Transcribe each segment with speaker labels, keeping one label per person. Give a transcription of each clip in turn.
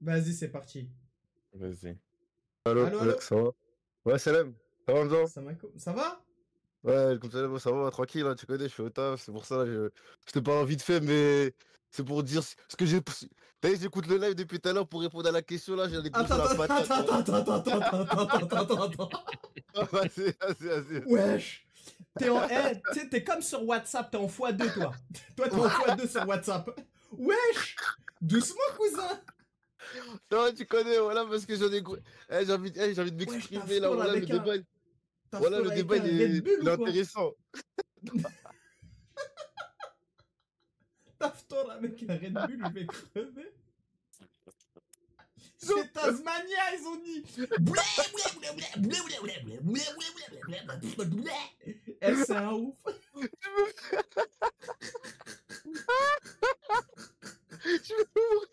Speaker 1: Vas-y, c'est parti.
Speaker 2: Vas-y.
Speaker 3: Allô,
Speaker 1: Allô,
Speaker 3: ouais,
Speaker 1: allô?
Speaker 3: ça va? Ouais, Salam, ça va, Hamza?
Speaker 1: Ça va?
Speaker 3: Ouais, comme ça va, tranquille, hein, tu connais, je suis au taf, c'est pour ça, là, je te parle vite fait, mais c'est pour dire ce que j'ai... T'as vu, j'écoute le live depuis tout à l'heure pour répondre à la question, là, j'ai des gros sur
Speaker 1: Attends,
Speaker 3: la
Speaker 1: attends,
Speaker 3: patate,
Speaker 1: attends,
Speaker 3: là.
Speaker 1: attends, attends, attends, attends, attends, attends.
Speaker 3: Ah, vas-y.
Speaker 1: Wesh. Tu sais, t'es comme sur WhatsApp, t'es en x2, toi. Toi, t'es en x2 sur WhatsApp. Wesh. Doucement, cousin.
Speaker 3: Non, tu connais, voilà, parce que j'en ai... j'ai envie de
Speaker 1: Wesh,
Speaker 3: m'exprimer, là, voilà,
Speaker 1: Taftor
Speaker 3: le
Speaker 1: avec
Speaker 3: débat,
Speaker 1: un Red Bull
Speaker 3: il est
Speaker 1: ou quoi?
Speaker 3: intéressant.
Speaker 1: Taftor avec un Red Bull, je vais crever.
Speaker 3: Non.
Speaker 1: C'est Tasmania, ils ont dit. Eh, c'est un ouf.
Speaker 3: Je veux mourir.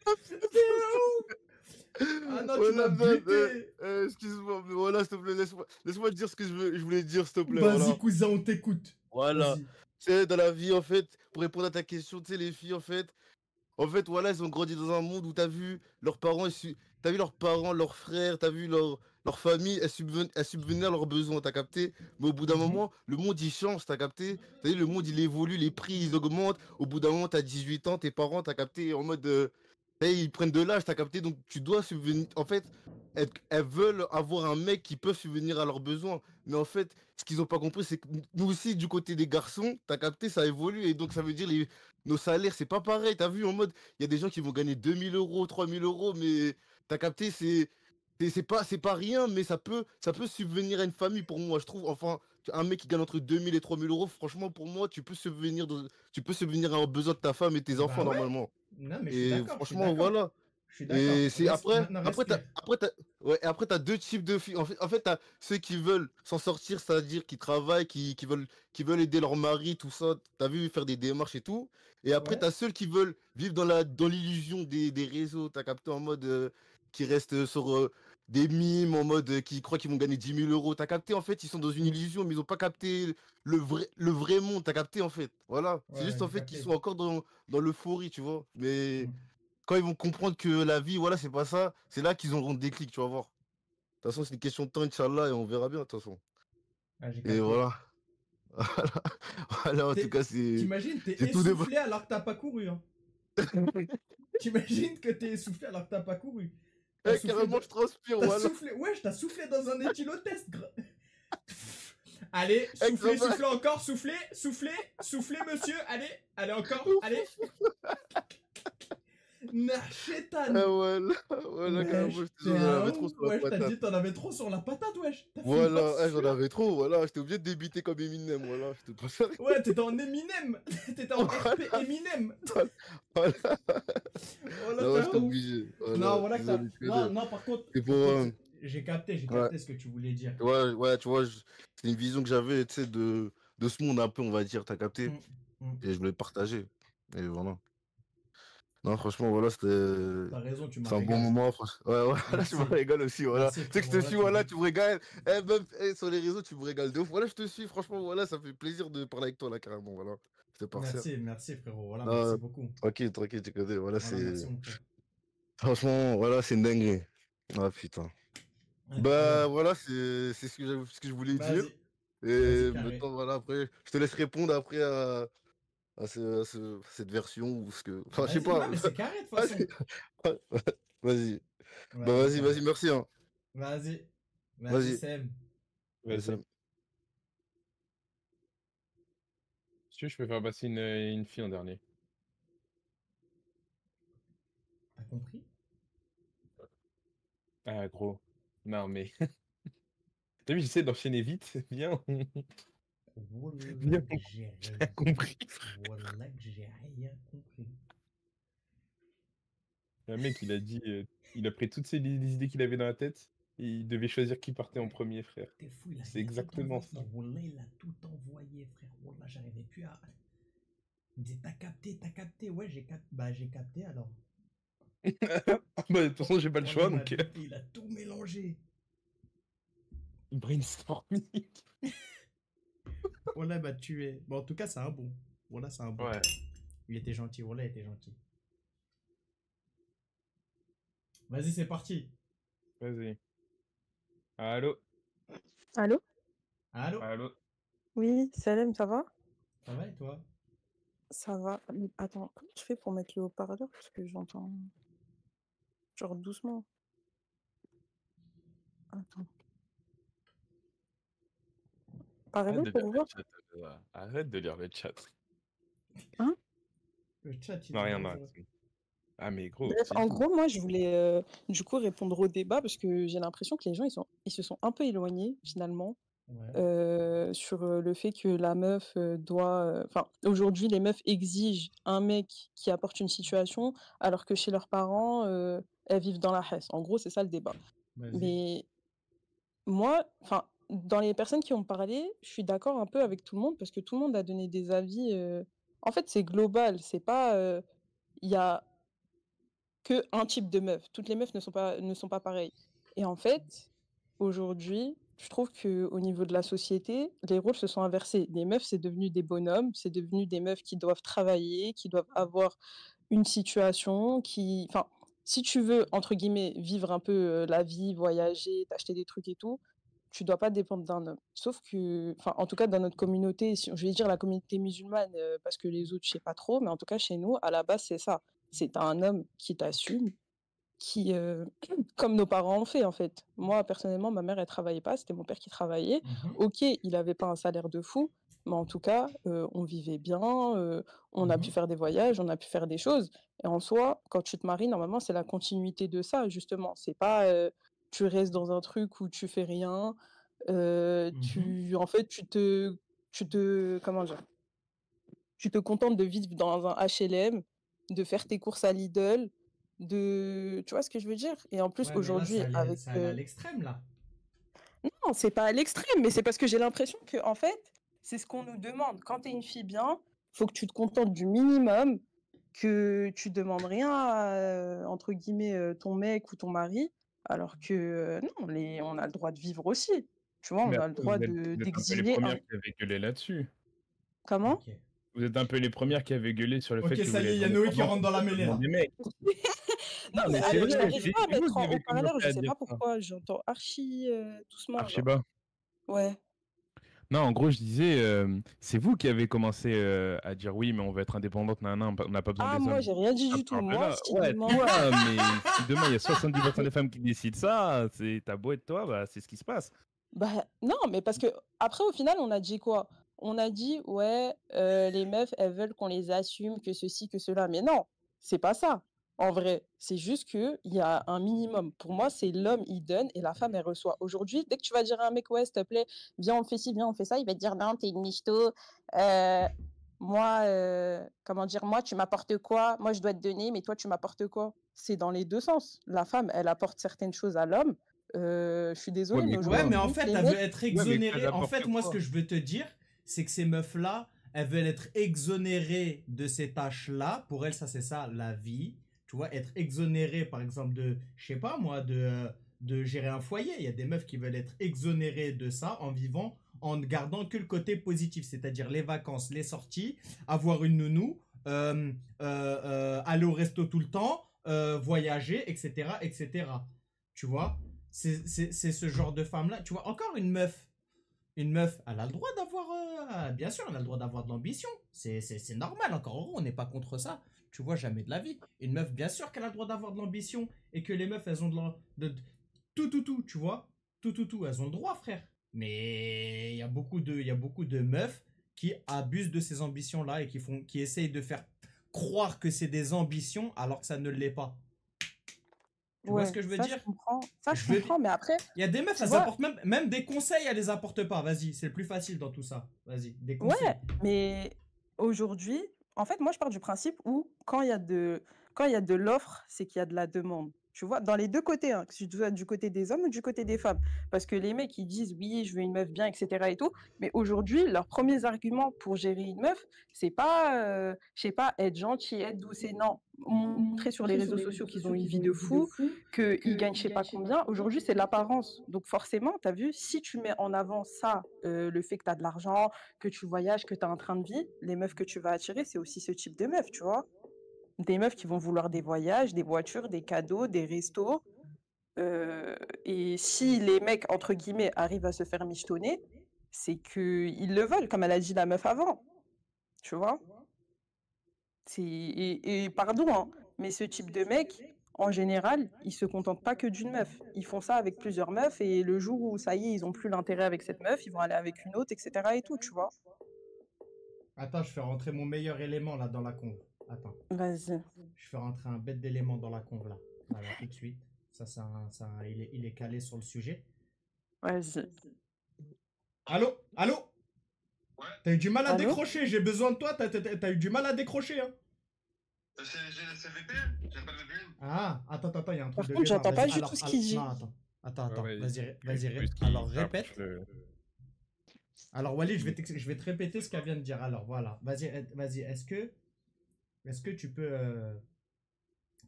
Speaker 1: T'es un ouf. Ah non, tu m'as
Speaker 3: Voilà,
Speaker 1: buté.
Speaker 3: excuse-moi, mais voilà, s'il te plaît, laisse-moi dire ce que je voulais dire, s'il te plaît,
Speaker 1: Vas-y,
Speaker 3: voilà.
Speaker 1: cousin, on t'écoute.
Speaker 3: Voilà.
Speaker 1: Vas-y.
Speaker 3: Tu sais, dans la vie, en fait, pour répondre à ta question, tu sais, les filles, en fait, voilà, elles ont grandi dans un monde où t'as vu leurs parents, t'as vu leurs parents, leurs frères, t'as vu leur famille, elles subvenaient à leurs besoins, t'as capté? Mais au bout d'un
Speaker 1: Mhm.
Speaker 3: moment, le monde, il change, t'as capté? T'as vu, le monde, il évolue, les prix, ils augmentent. Au bout d'un moment, t'as 18 ans, tes parents, t'as capté, en mode, t'as vu, ils prennent de l'âge, t'as capté? Donc, tu dois subvenir. En fait, elles veulent avoir un mec qui peut subvenir à leurs besoins. Mais en fait, ce qu'ils ont pas compris, c'est que nous aussi, du côté des garçons, t'as capté, ça évolue. Et donc, ça veut dire, nos salaires, c'est pas pareil. T'as vu, en mode, il y a des gens qui vont gagner 2 000 euros, 3 000 euros, mais t'as capté, c'est pas rien, mais ça peut subvenir à une famille pour moi, je trouve. Enfin, un mec qui gagne entre 2 000 et 3 000 euros, franchement, pour moi, tu peux subvenir à un besoin de ta femme et tes enfants,
Speaker 1: Bah ouais.
Speaker 3: normalement.
Speaker 1: Non, mais je suis
Speaker 3: Et
Speaker 1: d'accord, je suis
Speaker 3: franchement,
Speaker 1: d'accord.
Speaker 3: voilà.
Speaker 1: Je suis d'accord.
Speaker 3: Et c'est après,
Speaker 1: Maintenant,
Speaker 3: après,
Speaker 1: respire.
Speaker 3: t'as deux types de filles. En fait, t'as ceux qui veulent s'en sortir, c'est-à-dire qui travaillent, qui veulent aider leur mari, tout ça. T'as vu, faire des démarches et tout. Et après,
Speaker 1: Ouais.
Speaker 3: t'as ceux qui veulent vivre dans l'illusion des réseaux. T'as capté en mode qui restent sur des mimes, en mode qui croient qu'ils vont gagner 10 000 euros. T'as capté, en fait, ils sont dans une
Speaker 1: Mm.
Speaker 3: illusion, mais ils ont pas capté le vrai monde. T'as capté, en fait. Voilà. C'est
Speaker 1: Ouais,
Speaker 3: juste, en
Speaker 1: j'ai
Speaker 3: fait, qu'ils
Speaker 1: capté.
Speaker 3: sont encore dans l'euphorie, tu vois. Mais
Speaker 1: Mm.
Speaker 3: quand ils vont comprendre que la vie, voilà, c'est pas ça, c'est là qu'ils auront le déclic, tu vas voir. De toute façon, c'est une question de temps, Inch'Allah, et on verra bien, de toute façon.
Speaker 1: Ah, j'ai
Speaker 3: Et
Speaker 1: capté.
Speaker 3: voilà. Voilà, en tout cas,
Speaker 1: T'imagines, t'es
Speaker 3: c'est tout débat.
Speaker 1: essoufflé alors que t'as pas couru. Hein. T'imagines que t'es essoufflé alors que t'as pas couru. T'as soufflé
Speaker 3: Carrément,
Speaker 1: de...
Speaker 3: je transpire,
Speaker 1: T'as
Speaker 3: voilà.
Speaker 1: soufflé... Ouais, t'as soufflé dans un éthylotest. Allez, soufflez,
Speaker 3: Examen.
Speaker 1: soufflez encore, soufflez, soufflez, soufflez, monsieur. Allez encore, allez. Nachétane.
Speaker 3: Voilà, carrément,
Speaker 1: Wesh,
Speaker 3: je te
Speaker 1: t'es
Speaker 3: jure, j'en
Speaker 1: un
Speaker 3: avais trop
Speaker 1: ouf.
Speaker 3: sur la
Speaker 1: Wesh, t'as
Speaker 3: patate.
Speaker 1: dit t'en avais trop sur la patate, wesh. T'as fini en
Speaker 3: Voilà, j'en
Speaker 1: sueur.
Speaker 3: avais trop, voilà, j'étais obligé de débiter comme Eminem, voilà, je te préfère.
Speaker 1: Ouais, t'étais en Eminem. T'étais en RP
Speaker 3: Voilà,
Speaker 1: Eminem.
Speaker 3: voilà.
Speaker 1: Oh là, t'es
Speaker 3: Non,
Speaker 1: un
Speaker 3: j'étais
Speaker 1: ouf.
Speaker 3: obligé,
Speaker 1: Non,
Speaker 3: voilà,
Speaker 1: voilà que t'as.
Speaker 3: désolé, tu
Speaker 1: Non,
Speaker 3: connais.
Speaker 1: non, par contre,
Speaker 3: C'est pour,
Speaker 1: par contre,
Speaker 3: euh,
Speaker 1: j'ai
Speaker 3: ouais.
Speaker 1: capté ce que tu voulais dire.
Speaker 3: Ouais, tu vois, c'est une vision que j'avais, tu sais, de ce monde un peu, on va dire, t'as capté?
Speaker 1: Mm, mm.
Speaker 3: Et je voulais le partager. Et voilà. Non, franchement, voilà, c'était
Speaker 1: T'as raison, tu m'as
Speaker 3: c'est un bon
Speaker 1: régalé.
Speaker 3: moment. Ouais, ouais, là, tu me
Speaker 1: Merci.
Speaker 3: régales aussi, voilà.
Speaker 1: Merci,
Speaker 3: Tu sais que
Speaker 1: frérot.
Speaker 3: je te
Speaker 1: Voilà,
Speaker 3: suis,
Speaker 1: tu me
Speaker 3: voilà,
Speaker 1: régales.
Speaker 3: tu me régales. Même sur les réseaux, tu me régales de ouf. Voilà, je te suis, franchement, voilà, ça fait plaisir de parler avec toi, là, carrément, voilà. C'était parfait.
Speaker 1: Merci, merci, frérot. Voilà, merci
Speaker 3: Non,
Speaker 1: beaucoup.
Speaker 3: tranquille, tu connais, voilà,
Speaker 1: Voilà, merci,
Speaker 3: c'est...
Speaker 1: mon frère.
Speaker 3: Franchement, voilà, c'est une dinguerie. Ah, putain. Bah,
Speaker 1: Incroyable.
Speaker 3: voilà, c'est ce que je voulais dire.
Speaker 1: Vas-y. Vas-y,
Speaker 3: Et
Speaker 1: carré.
Speaker 3: maintenant, voilà, après, je te laisse répondre après à cette version ou ce que. Enfin, je sais
Speaker 1: Vas-y.
Speaker 3: pas.
Speaker 1: Non, mais c'est carré, de toute façon.
Speaker 3: Vas-y. Vas-y. Bah,
Speaker 1: Vas-y,
Speaker 3: vas-y,
Speaker 1: carré.
Speaker 3: merci, hein.
Speaker 1: Vas-y. Vas-y,
Speaker 3: Vas-y.
Speaker 1: Sam.
Speaker 3: Vas-y,
Speaker 2: Vas-y.
Speaker 3: Sam.
Speaker 2: Si tu veux, je peux faire passer une fille en dernier.
Speaker 1: T'as compris?
Speaker 2: Ah, gros. Non, mais. T'as vu, j'essaie d'enchaîner vite. Viens,
Speaker 1: Wallah
Speaker 2: viens,
Speaker 1: que j'ai
Speaker 2: j'ai
Speaker 1: rien
Speaker 2: rien compris,
Speaker 1: compris.
Speaker 2: frère.
Speaker 1: Wallah que j'ai rien compris.
Speaker 2: Un mec, il a dit. Il a pris toutes les idées qu'il avait dans la tête. Et il devait choisir qui partait en
Speaker 1: Ouais.
Speaker 2: premier, frère.
Speaker 1: T'es fou,
Speaker 2: C'est
Speaker 1: il a tout
Speaker 2: exactement
Speaker 1: envoyé.
Speaker 2: ça.
Speaker 1: Wallah, il a tout envoyé, frère. Wallah, j'arrivais plus à. Il me disait, t'as capté, t'as capté. Ouais, j'ai capté. Bah, j'ai capté alors.
Speaker 2: Bah, de toute façon, j'ai pas le
Speaker 1: Wallah,
Speaker 2: choix,
Speaker 1: il m'a
Speaker 2: donc.
Speaker 1: buté, il a tout mélangé.
Speaker 2: Brainstorming.
Speaker 1: Wallah, il m'a tué. Bon, en tout cas, c'est un bon. Wallah, c'est un bon.
Speaker 2: Ouais.
Speaker 1: Il était gentil, voilà, il était gentil. Vas-y, c'est parti.
Speaker 2: Vas-y. Allô?
Speaker 4: Allô?
Speaker 1: Allô?
Speaker 2: Allô?
Speaker 4: Oui, Salem, ça va?
Speaker 1: Ça va et toi?
Speaker 4: Ça va. Mais attends, comment je fais pour mettre le haut-parleur? Parce que j'entends genre doucement. Attends.
Speaker 2: Arrête
Speaker 4: Parlez
Speaker 2: de
Speaker 4: pour
Speaker 2: lire le
Speaker 4: voir.
Speaker 2: chat. Abdallah. Arrête de lire le chat.
Speaker 4: Hein?
Speaker 1: Le chat, il
Speaker 2: Non,
Speaker 1: dit
Speaker 2: rien, non.
Speaker 1: bonjour.
Speaker 2: Ah, mais gros,
Speaker 4: Bref,
Speaker 2: c'est
Speaker 4: en
Speaker 2: tout.
Speaker 4: gros, moi, je voulais du coup répondre au débat parce que j'ai l'impression que les gens, ils se sont un peu éloignés finalement
Speaker 1: Ouais.
Speaker 4: sur le fait que la meuf doit... Enfin, aujourd'hui, les meufs exigent un mec qui apporte une situation alors que chez leurs parents, elles vivent dans la haisse. En gros, c'est ça le débat.
Speaker 1: Vas-y.
Speaker 4: Mais moi, enfin, dans les personnes qui ont parlé, je suis d'accord un peu avec tout le monde parce que tout le monde a donné des avis. En fait, c'est global. C'est pas, il y a que un type de meuf. Toutes les meufs ne sont pas pareilles. Et en fait, aujourd'hui, je trouve que au niveau de la société, les rôles se sont inversés. Les meufs, c'est devenu des bonhommes. C'est devenu des meufs qui doivent travailler, qui doivent avoir une situation, qui, enfin, si tu veux entre guillemets vivre un peu la vie, voyager, t'acheter des trucs et tout, tu dois pas dépendre d'un homme. Sauf que, enfin, en tout cas, dans notre communauté, je vais dire la communauté musulmane, parce que les autres, je sais pas trop, mais en tout cas, chez nous, à la base, c'est ça. C'est un homme qui t'assume, qui, comme nos parents ont fait, en fait. Moi, personnellement, ma mère, elle travaillait pas, c'était mon père qui travaillait. Ok, il avait pas un salaire de fou, mais en tout cas, on vivait bien, on a pu faire des voyages, on a pu faire des choses. Et en soi, quand tu te maries, normalement, c'est la continuité de ça, justement. C'est pas, tu restes dans un truc où tu fais rien, en fait, comment dire? Tu te contentes de vivre dans un HLM, de faire tes courses à Lidl, tu vois ce que je veux dire? Et en plus,
Speaker 1: Ouais, mais là,
Speaker 4: aujourd'hui, avec,
Speaker 1: ça allait à l'extrême, là.
Speaker 4: non, c'est pas à l'extrême, mais c'est parce que j'ai l'impression que, en fait, c'est ce qu'on nous demande. Quand tu es une fille bien, faut que tu te contentes du minimum, que tu demandes rien à, entre guillemets, ton mec ou ton mari, alors que, non, on a le droit de vivre aussi. Tu vois,
Speaker 2: Mais
Speaker 4: on a le
Speaker 2: après,
Speaker 4: droit
Speaker 2: vous êtes un peu les
Speaker 4: d'exiger un...
Speaker 2: premières qui avaient gueulé là-dessus.
Speaker 4: Comment?
Speaker 1: Ok.
Speaker 2: Vous êtes un peu les premières qui avaient gueulé sur le fait
Speaker 1: Ok,
Speaker 2: que vous
Speaker 1: ça y
Speaker 2: voulez
Speaker 1: est, il y
Speaker 2: être
Speaker 1: a Noé qui
Speaker 2: indépendant
Speaker 1: rentre dans la
Speaker 2: pour
Speaker 1: mêlée, là.
Speaker 2: des mecs.
Speaker 4: Non,
Speaker 2: Non,
Speaker 4: mais
Speaker 2: mais c'est
Speaker 4: allez,
Speaker 2: vrai,
Speaker 4: j'arrive
Speaker 2: c'est
Speaker 4: pas à
Speaker 2: vous
Speaker 4: mettre
Speaker 2: qui
Speaker 4: en
Speaker 2: avez
Speaker 4: haut-parleur,
Speaker 2: commencé
Speaker 4: je
Speaker 2: à
Speaker 4: sais
Speaker 2: dire
Speaker 4: pas
Speaker 2: ça.
Speaker 4: pourquoi, j'entends archi doucement,
Speaker 2: Archi
Speaker 4: genre.
Speaker 2: bas.
Speaker 4: Ouais.
Speaker 2: Non, en gros, je disais, c'est vous qui avez commencé à dire oui, mais on va être indépendante, nan, on n'a pas besoin
Speaker 4: Ah,
Speaker 2: des
Speaker 4: moi,
Speaker 2: hommes.
Speaker 4: j'ai rien dit
Speaker 2: À
Speaker 4: du tout.
Speaker 2: part de
Speaker 4: Moi,
Speaker 2: là,
Speaker 4: ce qui
Speaker 2: ouais,
Speaker 4: demande...
Speaker 2: toi, mais si demain il y a 70%
Speaker 4: Mais,
Speaker 2: des femmes qui décident ça, c'est t'as beau être toi, bah, c'est ce qui se passe.
Speaker 4: bah, non, mais parce que, après, au final, on a dit quoi? On a dit, ouais, les meufs, elles veulent qu'on les assume, que ceci, que cela. Mais non, c'est pas ça. En vrai, c'est juste qu'il y a un minimum. Pour moi, c'est l'homme, il donne et la femme, elle reçoit. Aujourd'hui, dès que tu vas dire à un mec, ouais, s'il te plaît, viens, on fait ci, viens, on fait ça, il va te dire, non, t'es une michto. Euh, Moi, comment dire, moi, tu m'apportes quoi? Moi, je dois te donner, mais toi, tu m'apportes quoi? C'est dans les deux sens. La femme, elle apporte certaines choses à l'homme. Je suis
Speaker 2: Ouais,
Speaker 4: désolée, mais
Speaker 2: mais
Speaker 1: Ouais,
Speaker 4: aujourd'hui,
Speaker 2: quoi?
Speaker 1: mais en
Speaker 4: limite,
Speaker 1: fait,
Speaker 4: les
Speaker 1: elle veut
Speaker 4: mecs,
Speaker 1: être
Speaker 2: Ouais, mais quoi,
Speaker 1: exonérée. En
Speaker 2: n'importe
Speaker 1: fait, moi, ce que
Speaker 2: quoi.
Speaker 1: je veux te dire, c'est que ces meufs-là, elles veulent être exonérées de ces tâches-là. Pour elles, ça, c'est ça, la vie. Tu vois, être exonérées, par exemple, je sais pas moi, de gérer un foyer. Il y a des meufs qui veulent être exonérées de ça en vivant, en ne gardant que le côté positif, c'est-à-dire les vacances, les sorties, avoir une nounou, aller au resto tout le temps, voyager, etc., etc. Tu vois? C'est ce genre de femme-là. Tu vois, encore une meuf, elle a le droit d'avoir. Bien sûr, elle a le droit d'avoir de l'ambition. C'est normal, encore heureux, on n'est pas contre ça. Tu vois, jamais de la vie. Une meuf, bien sûr qu'elle a le droit d'avoir de l'ambition. Et que les meufs, elles ont tout, tu vois. Tout, elles ont le droit, frère. Mais il y a beaucoup de meufs qui abusent de ces ambitions-là et qui essayent de faire croire que c'est des ambitions alors que ça ne l'est pas. Tu vois ce
Speaker 4: ouais,
Speaker 1: que je veux
Speaker 4: ça, je
Speaker 1: dire?
Speaker 4: comprends. Ça, je
Speaker 1: Je veux
Speaker 4: comprends, mais après,
Speaker 1: Il y a des meufs,
Speaker 4: tu
Speaker 1: elles
Speaker 4: vois,
Speaker 1: apportent même des conseils, elles les apportent pas. Vas-y, c'est le plus facile dans tout ça. Vas-y, des conseils.
Speaker 4: ouais, mais aujourd'hui, en fait, moi, je pars du principe où quand il y a de l'offre, c'est qu'il y a de la demande. Tu vois, dans les deux côtés, hein, que ce soit du côté des hommes ou du côté des femmes. Parce que les mecs, ils disent oui, je veux une meuf bien, etc. et tout. Mais aujourd'hui, leurs premiers arguments pour gérer une meuf, c'est pas, je sais pas, être gentil, être douce et non. montrer sur les réseaux sociaux qu'ils ont une vie de fou, qu'ils gagnent je sais pas combien. Aujourd'hui, c'est l'apparence. Donc forcément, tu as vu, si tu mets en avant ça, le fait que tu as de l'argent, que tu voyages, que tu as un train de vie, les meufs que tu vas attirer, c'est aussi ce type de meufs, tu vois. Des meufs qui vont vouloir des voyages, des voitures, des cadeaux, des restos. Et si les mecs, entre guillemets, arrivent à se faire michetonner, c'est qu'ils le veulent, comme elle a dit la meuf avant. Tu vois? Et pardon, hein, mais ce type de mec, en général, ils se contentent pas que d'une meuf. Ils font ça avec plusieurs meufs et le jour où ça y est, ils ont plus l'intérêt avec cette meuf, ils vont aller avec une autre, etc. et tout, tu vois.
Speaker 1: Attends, je fais rentrer mon meilleur élément là dans la conve. Attends.
Speaker 4: Vas-y.
Speaker 1: Je fais rentrer un bête d'élément dans la conve là. Voilà, tout de suite. Il est calé sur le sujet.
Speaker 4: Vas-y.
Speaker 1: Allô? Allô?
Speaker 5: Ouais.
Speaker 1: T'as eu du mal à
Speaker 4: Allô?
Speaker 1: décrocher, j'ai besoin de toi, t'as eu du mal à décrocher, hein.
Speaker 5: J'ai laissé VPN, j'ai pas de VPN.
Speaker 1: Ah, attends, il y a un truc
Speaker 4: Par
Speaker 1: de
Speaker 4: contre,
Speaker 1: gueule, là.
Speaker 4: j'entends pas
Speaker 1: Vas-y,
Speaker 4: du tout ce qu'il dit.
Speaker 1: Non, attends,
Speaker 2: Ouais,
Speaker 1: vas-y,
Speaker 2: plus qu'il
Speaker 1: alors
Speaker 2: tape,
Speaker 1: répète.
Speaker 2: le-
Speaker 1: Alors Walid, je vais te répéter ce qu'elle vient de dire. Alors voilà, vas-y, est-ce que tu peux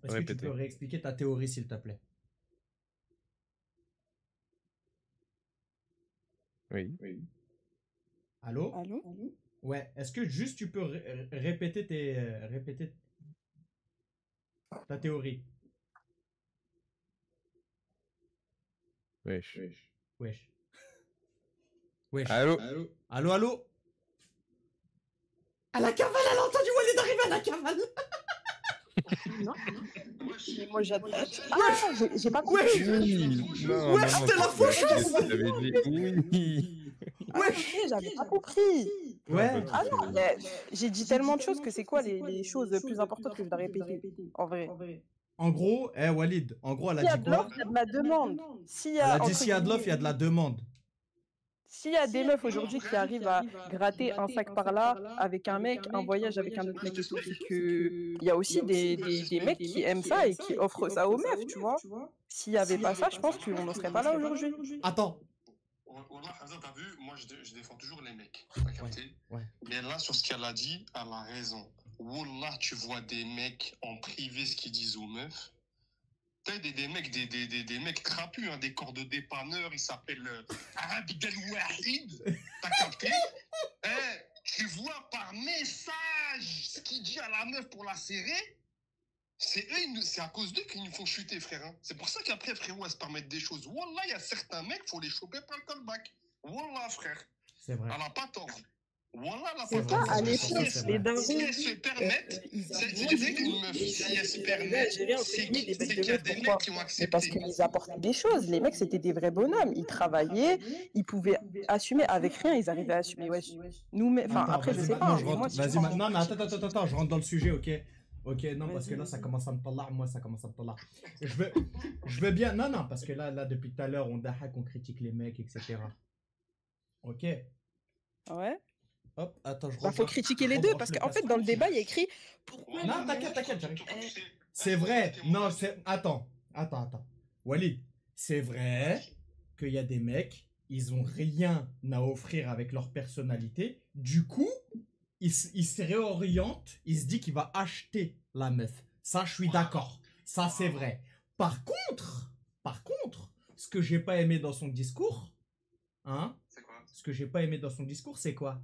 Speaker 2: Répéter.
Speaker 1: réexpliquer ta théorie s'il te plaît?
Speaker 2: Oui.
Speaker 1: Allô?
Speaker 4: Allô?
Speaker 1: Ouais, est-ce que juste tu peux répéter ta théorie?
Speaker 2: Wesh.
Speaker 1: Wesh.
Speaker 2: Allô?
Speaker 1: Allô? À la cavale, elle a entendu Walid arriver à la cavale.
Speaker 4: Non,
Speaker 5: Wesh.
Speaker 4: mais moi j'adore. Ah, j'ai pas compris.
Speaker 1: Wesh.
Speaker 2: Non,
Speaker 1: Wesh,
Speaker 2: non,
Speaker 1: t'es la
Speaker 2: non,
Speaker 1: faucheuse.
Speaker 2: j'avais dit oui.
Speaker 4: Ah, ok, j'avais pas compris.
Speaker 1: Ouais.
Speaker 4: Ah non, mais j'ai dit tellement de choses que c'est quoi les choses les plus importantes que je dois répéter, en vrai?
Speaker 1: En gros, Walid, en gros, elle
Speaker 4: S'il y
Speaker 1: a
Speaker 4: a
Speaker 1: dit
Speaker 4: de
Speaker 1: quoi?
Speaker 4: l'offre, il y a de la demande. S'il y
Speaker 1: Elle
Speaker 4: a,
Speaker 1: a dit
Speaker 4: entre
Speaker 1: s'il y a de l'offre, il y a de
Speaker 4: guillemets,
Speaker 1: la demande.
Speaker 4: s'il y a des meufs aujourd'hui qui arrivent à gratter un sac par là avec un mec, un voyage avec un autre mec et tout, c'est que il y a aussi des mecs qui aiment ça et qui offrent ça aux meufs, tu vois. S'il y avait pas ça, je pense qu'on ne serait pas là aujourd'hui.
Speaker 1: Attends.
Speaker 5: Wallah, Hazard, t'as vu, moi je défends toujours les mecs. T'as capté?
Speaker 1: Ouais.
Speaker 5: Mais là, sur ce qu'elle a dit, elle a raison. Wallah, tu vois des mecs en privé ce qu'ils disent aux meufs. T'as des mecs crapus, hein, des corps de dépanneurs, ils s'appellent Abdel Wahid. T'as capté? Tu vois par message ce qu'il dit à la meuf pour la serrer. C'est à cause d'eux qu'ils nous font chuter, frère. Hein. C'est pour ça qu'après, frérot, elles se permettent des choses. Wallah, il y a certains mecs, faut les choper par le callback. Wallah, frère.
Speaker 1: C'est vrai.
Speaker 5: Elle n'a pas tort. Wallah, elle n'a
Speaker 4: C'est
Speaker 5: pas
Speaker 4: pas
Speaker 5: tort.
Speaker 4: à
Speaker 1: c'est
Speaker 4: l'époque,
Speaker 1: vrai.
Speaker 4: les darons,
Speaker 5: Si elles se permettent,
Speaker 4: ils
Speaker 5: c'est qu'une meuf, si elle se permet,
Speaker 4: gérer entre
Speaker 5: c'est
Speaker 4: guillemets des
Speaker 5: qu'il
Speaker 4: bêtes de
Speaker 5: y a
Speaker 4: meufs.
Speaker 5: des
Speaker 4: Pourquoi?
Speaker 5: mecs qui ont
Speaker 4: Mais parce
Speaker 5: accepté.
Speaker 4: qu'ils apportaient des choses. Les mecs, c'était des vrais bonhommes. Ils travaillaient, ils pouvaient assumer avec rien, ils arrivaient à assumer. Wesh. Nous, mais enfin,
Speaker 1: Attends,
Speaker 4: après, je
Speaker 1: vas-y,
Speaker 4: sais pas.
Speaker 1: maintenant,
Speaker 4: hein,
Speaker 1: je
Speaker 4: mais moi,
Speaker 1: rentre.
Speaker 4: si je
Speaker 1: Vas-y,
Speaker 4: prends
Speaker 1: maintenant,
Speaker 4: mon
Speaker 1: mais attends, je rentre dans le sujet, ok? Ok, non, parce que là,
Speaker 4: Vas-y.
Speaker 1: ça commence à me tallar, moi, ça commence à me tallar. Je veux bien, non, parce que là, depuis tout à l'heure, on dahak, on critique les mecs, etc. Ok?
Speaker 4: Ouais.
Speaker 1: Hop, attends, je
Speaker 4: Bah, faut
Speaker 1: rebranche-
Speaker 4: critiquer les
Speaker 1: je
Speaker 4: deux,
Speaker 1: rebranche
Speaker 4: parce
Speaker 1: le
Speaker 4: qu'en fait,
Speaker 1: casque.
Speaker 4: dans le débat, il y a écrit pourquoi.
Speaker 1: Non, t'inquiète, j'arrive. C'est vrai, non, c'est. Attends. Walid, c'est vrai qu'il y a des mecs, ils ont rien à offrir avec leur personnalité. Du coup, ils se réorientent, ils se disent qu'il va acheter la meuf. Ça, je suis d'accord. Ça, c'est vrai. Par contre, ce que j'ai pas aimé dans son discours, hein,
Speaker 5: C'est quoi?
Speaker 1: ce que j'ai pas aimé dans son discours, c'est quoi?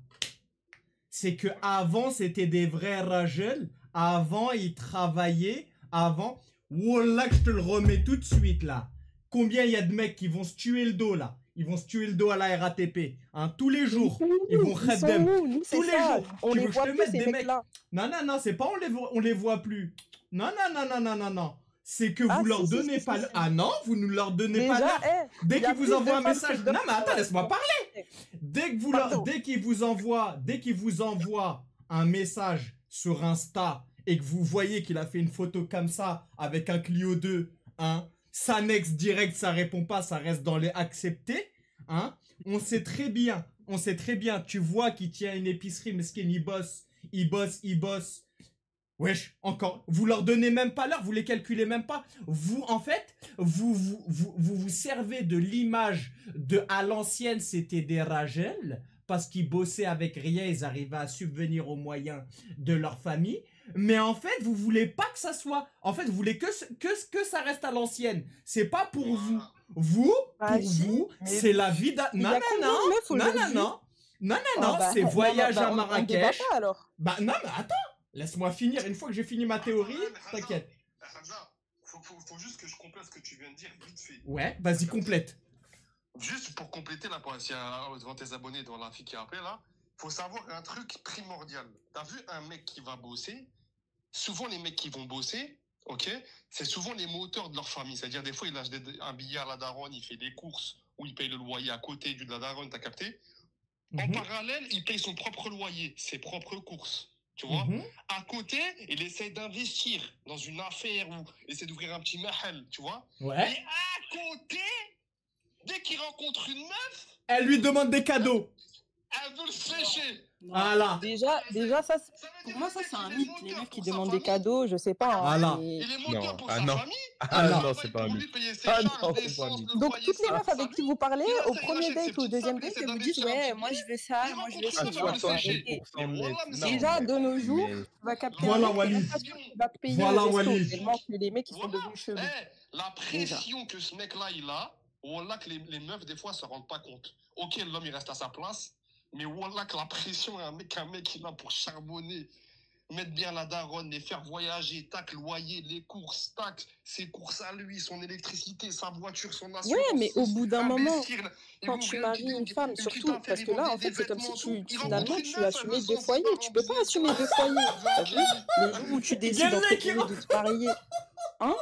Speaker 1: C'est que avant c'était des vrais rageux, avant ils travaillaient, avant. Wallah, que je te le remets tout de suite là. Combien il y a de mecs qui vont se tuer le dos là? Ils vont se tuer le dos à la RATP, hein, tous les jours. Ils vont
Speaker 4: Ils sont
Speaker 1: khaddem.
Speaker 4: où? Nous, c'est
Speaker 1: Tous les
Speaker 4: ça.
Speaker 1: jours.
Speaker 4: On
Speaker 1: Tu
Speaker 4: les
Speaker 1: veux que je
Speaker 4: voit
Speaker 1: te
Speaker 4: plus,
Speaker 1: mette
Speaker 4: ces
Speaker 1: des mecs
Speaker 4: mecs-là.
Speaker 1: Non, c'est pas on les voit plus. Non. C'est que
Speaker 4: Ah,
Speaker 1: vous leur
Speaker 4: si,
Speaker 1: donnez
Speaker 4: si,
Speaker 1: pas
Speaker 4: si,
Speaker 1: le.
Speaker 4: si.
Speaker 1: Ah non, vous ne leur donnez pas
Speaker 4: Déjà,
Speaker 1: l'heure. Dès
Speaker 4: y a
Speaker 1: qu'ils vous
Speaker 4: plus de
Speaker 1: envoient un
Speaker 4: femmes
Speaker 1: message.
Speaker 4: que
Speaker 1: Non,
Speaker 4: d'hommes
Speaker 1: mais attends,
Speaker 4: sur la
Speaker 1: laisse-moi
Speaker 4: liste.
Speaker 1: parler.
Speaker 4: Pardon.
Speaker 1: Dès qu'ils vous envoient un message sur Insta et que vous voyez qu'il a fait une photo comme ça avec un Clio 2, hein, ça next direct, ça répond pas, ça reste dans les acceptés, hein. On sait très bien, tu vois qu'il tient une épicerie, mais il bosse. Wesh, encore, vous leur donnez même pas l'heure, vous les calculez même pas. Vous, en fait, vous servez de l'image de à l'ancienne, c'était des ragels, parce qu'ils bossaient avec rien, ils arrivaient à subvenir aux moyens de leur famille. mais en fait, vous voulez pas que ça soit. En fait, vous voulez que ça reste à l'ancienne. C'est pas pour vous. Vous,
Speaker 4: Bah,
Speaker 1: pour
Speaker 4: si,
Speaker 1: vous,
Speaker 4: mais
Speaker 1: c'est la vie d'un.
Speaker 4: il y
Speaker 1: Non,
Speaker 4: a
Speaker 1: non,
Speaker 4: combien
Speaker 1: non.
Speaker 4: de meufs
Speaker 1: Non, non,
Speaker 4: aujourd'hui?
Speaker 1: non. Non, non,
Speaker 4: Ah
Speaker 1: non.
Speaker 4: bah,
Speaker 1: C'est
Speaker 4: non,
Speaker 1: voyage
Speaker 4: bah,
Speaker 1: à
Speaker 4: on débat
Speaker 1: Marrakech.
Speaker 4: pas alors.
Speaker 1: Bah, non, mais attends. Laisse-moi finir. Une fois que j'ai fini ma théorie, t'inquiète.
Speaker 5: Hamza, faut juste que je complète ce que tu viens de dire vite fait.
Speaker 1: Ouais, vas-y, complète.
Speaker 5: Juste pour compléter là, devant tes abonnés, devant la fille qui a appelé là, faut savoir un truc primordial. T'as vu un mec qui va bosser? Souvent les mecs qui vont bosser, ok, c'est souvent les moteurs de leur famille. C'est-à-dire des fois il lâche un billet à la daronne, il fait des courses ou il paye le loyer à côté de la daronne, t'as capté? En parallèle, il paye son propre loyer, ses propres courses. Tu vois, à côté, il essaie d'investir dans une affaire ou essaie d'ouvrir un petit mahal, tu vois.
Speaker 1: Ouais.
Speaker 5: Et à côté, dès qu'il rencontre une meuf,
Speaker 1: Elle lui demande des cadeaux.
Speaker 5: elle veut le sécher.
Speaker 1: Voilà.
Speaker 4: Déjà ça, pour moi, ça, c'est un mythe. Les meufs qui demandent des cadeaux, je sais pas. Hein,
Speaker 1: Voilà.
Speaker 4: mais-
Speaker 5: Il est moteur
Speaker 2: Non.
Speaker 5: pour
Speaker 2: Ah
Speaker 5: sa
Speaker 2: non.
Speaker 5: famille.
Speaker 2: Ah
Speaker 1: non,
Speaker 2: non, c'est pas un
Speaker 5: Pour
Speaker 2: mythe.
Speaker 5: lui payer ses
Speaker 2: Ah
Speaker 5: charges,
Speaker 2: non, c'est
Speaker 5: l'essence,
Speaker 2: pas un mythe.
Speaker 5: le
Speaker 4: Donc
Speaker 5: loyer,
Speaker 4: toutes les
Speaker 5: sa
Speaker 4: meufs avec qui vous parlez,
Speaker 5: Il
Speaker 4: au
Speaker 5: essaie, il
Speaker 4: premier
Speaker 5: achète ses
Speaker 4: date ou au
Speaker 5: petites
Speaker 4: deuxième
Speaker 5: sapes, il
Speaker 4: date,
Speaker 5: essaie
Speaker 4: elles vous disent
Speaker 5: d'investir un
Speaker 4: ouais,
Speaker 5: petit
Speaker 4: moi
Speaker 5: peu.
Speaker 4: je veux ça,
Speaker 5: Il
Speaker 4: moi je veux
Speaker 5: rencontre
Speaker 4: ça.
Speaker 5: une meuf, elle veut le sécher.
Speaker 2: 70%
Speaker 5: Mais voilà,
Speaker 2: net.
Speaker 5: mais
Speaker 4: Déjà, de nos jours,
Speaker 2: mais-
Speaker 4: tu vas capter
Speaker 1: Voilà,
Speaker 4: un mec,
Speaker 1: Wally.
Speaker 4: t'es même pas sûr qu'il va te payer
Speaker 1: Voilà,
Speaker 4: le resto,
Speaker 1: Wally.
Speaker 4: tellement que les mecs, ils sont
Speaker 5: Voilà.
Speaker 4: devenus chelous.
Speaker 5: La pression que ce mec-là, il a, voilà que les meufs, des fois, se rendent pas compte. Ok, l'homme, il reste à sa place, mais voilà que la pression, un mec, il a pour charbonner, mettre bien la daronne, les faire voyager, tac, loyer, les courses, tac, ses courses à lui, son électricité, sa voiture, son assurance.
Speaker 4: Ouais, mais au bout d'un moment,
Speaker 5: investir, il
Speaker 4: quand
Speaker 5: ouvre
Speaker 4: tu
Speaker 5: une
Speaker 4: maries
Speaker 5: petite-
Speaker 4: une femme,
Speaker 5: petite
Speaker 4: surtout,
Speaker 5: affaire,
Speaker 4: parce
Speaker 5: il
Speaker 4: que
Speaker 5: vend
Speaker 4: là, en
Speaker 5: des
Speaker 4: fait, c'est comme si
Speaker 5: vêtements,
Speaker 4: tu,
Speaker 5: tout. Il
Speaker 4: finalement,
Speaker 5: rencontre une
Speaker 4: tu
Speaker 5: meuf,
Speaker 4: assumais
Speaker 5: elle veut
Speaker 4: deux
Speaker 5: son
Speaker 4: foyers.
Speaker 5: petit
Speaker 4: Tu peux pas
Speaker 5: business,
Speaker 4: assumer deux foyers. T'as vu? Le jour où tu décides
Speaker 1: Quel
Speaker 4: entre
Speaker 1: mec qui
Speaker 4: guillemets de te marier, hein?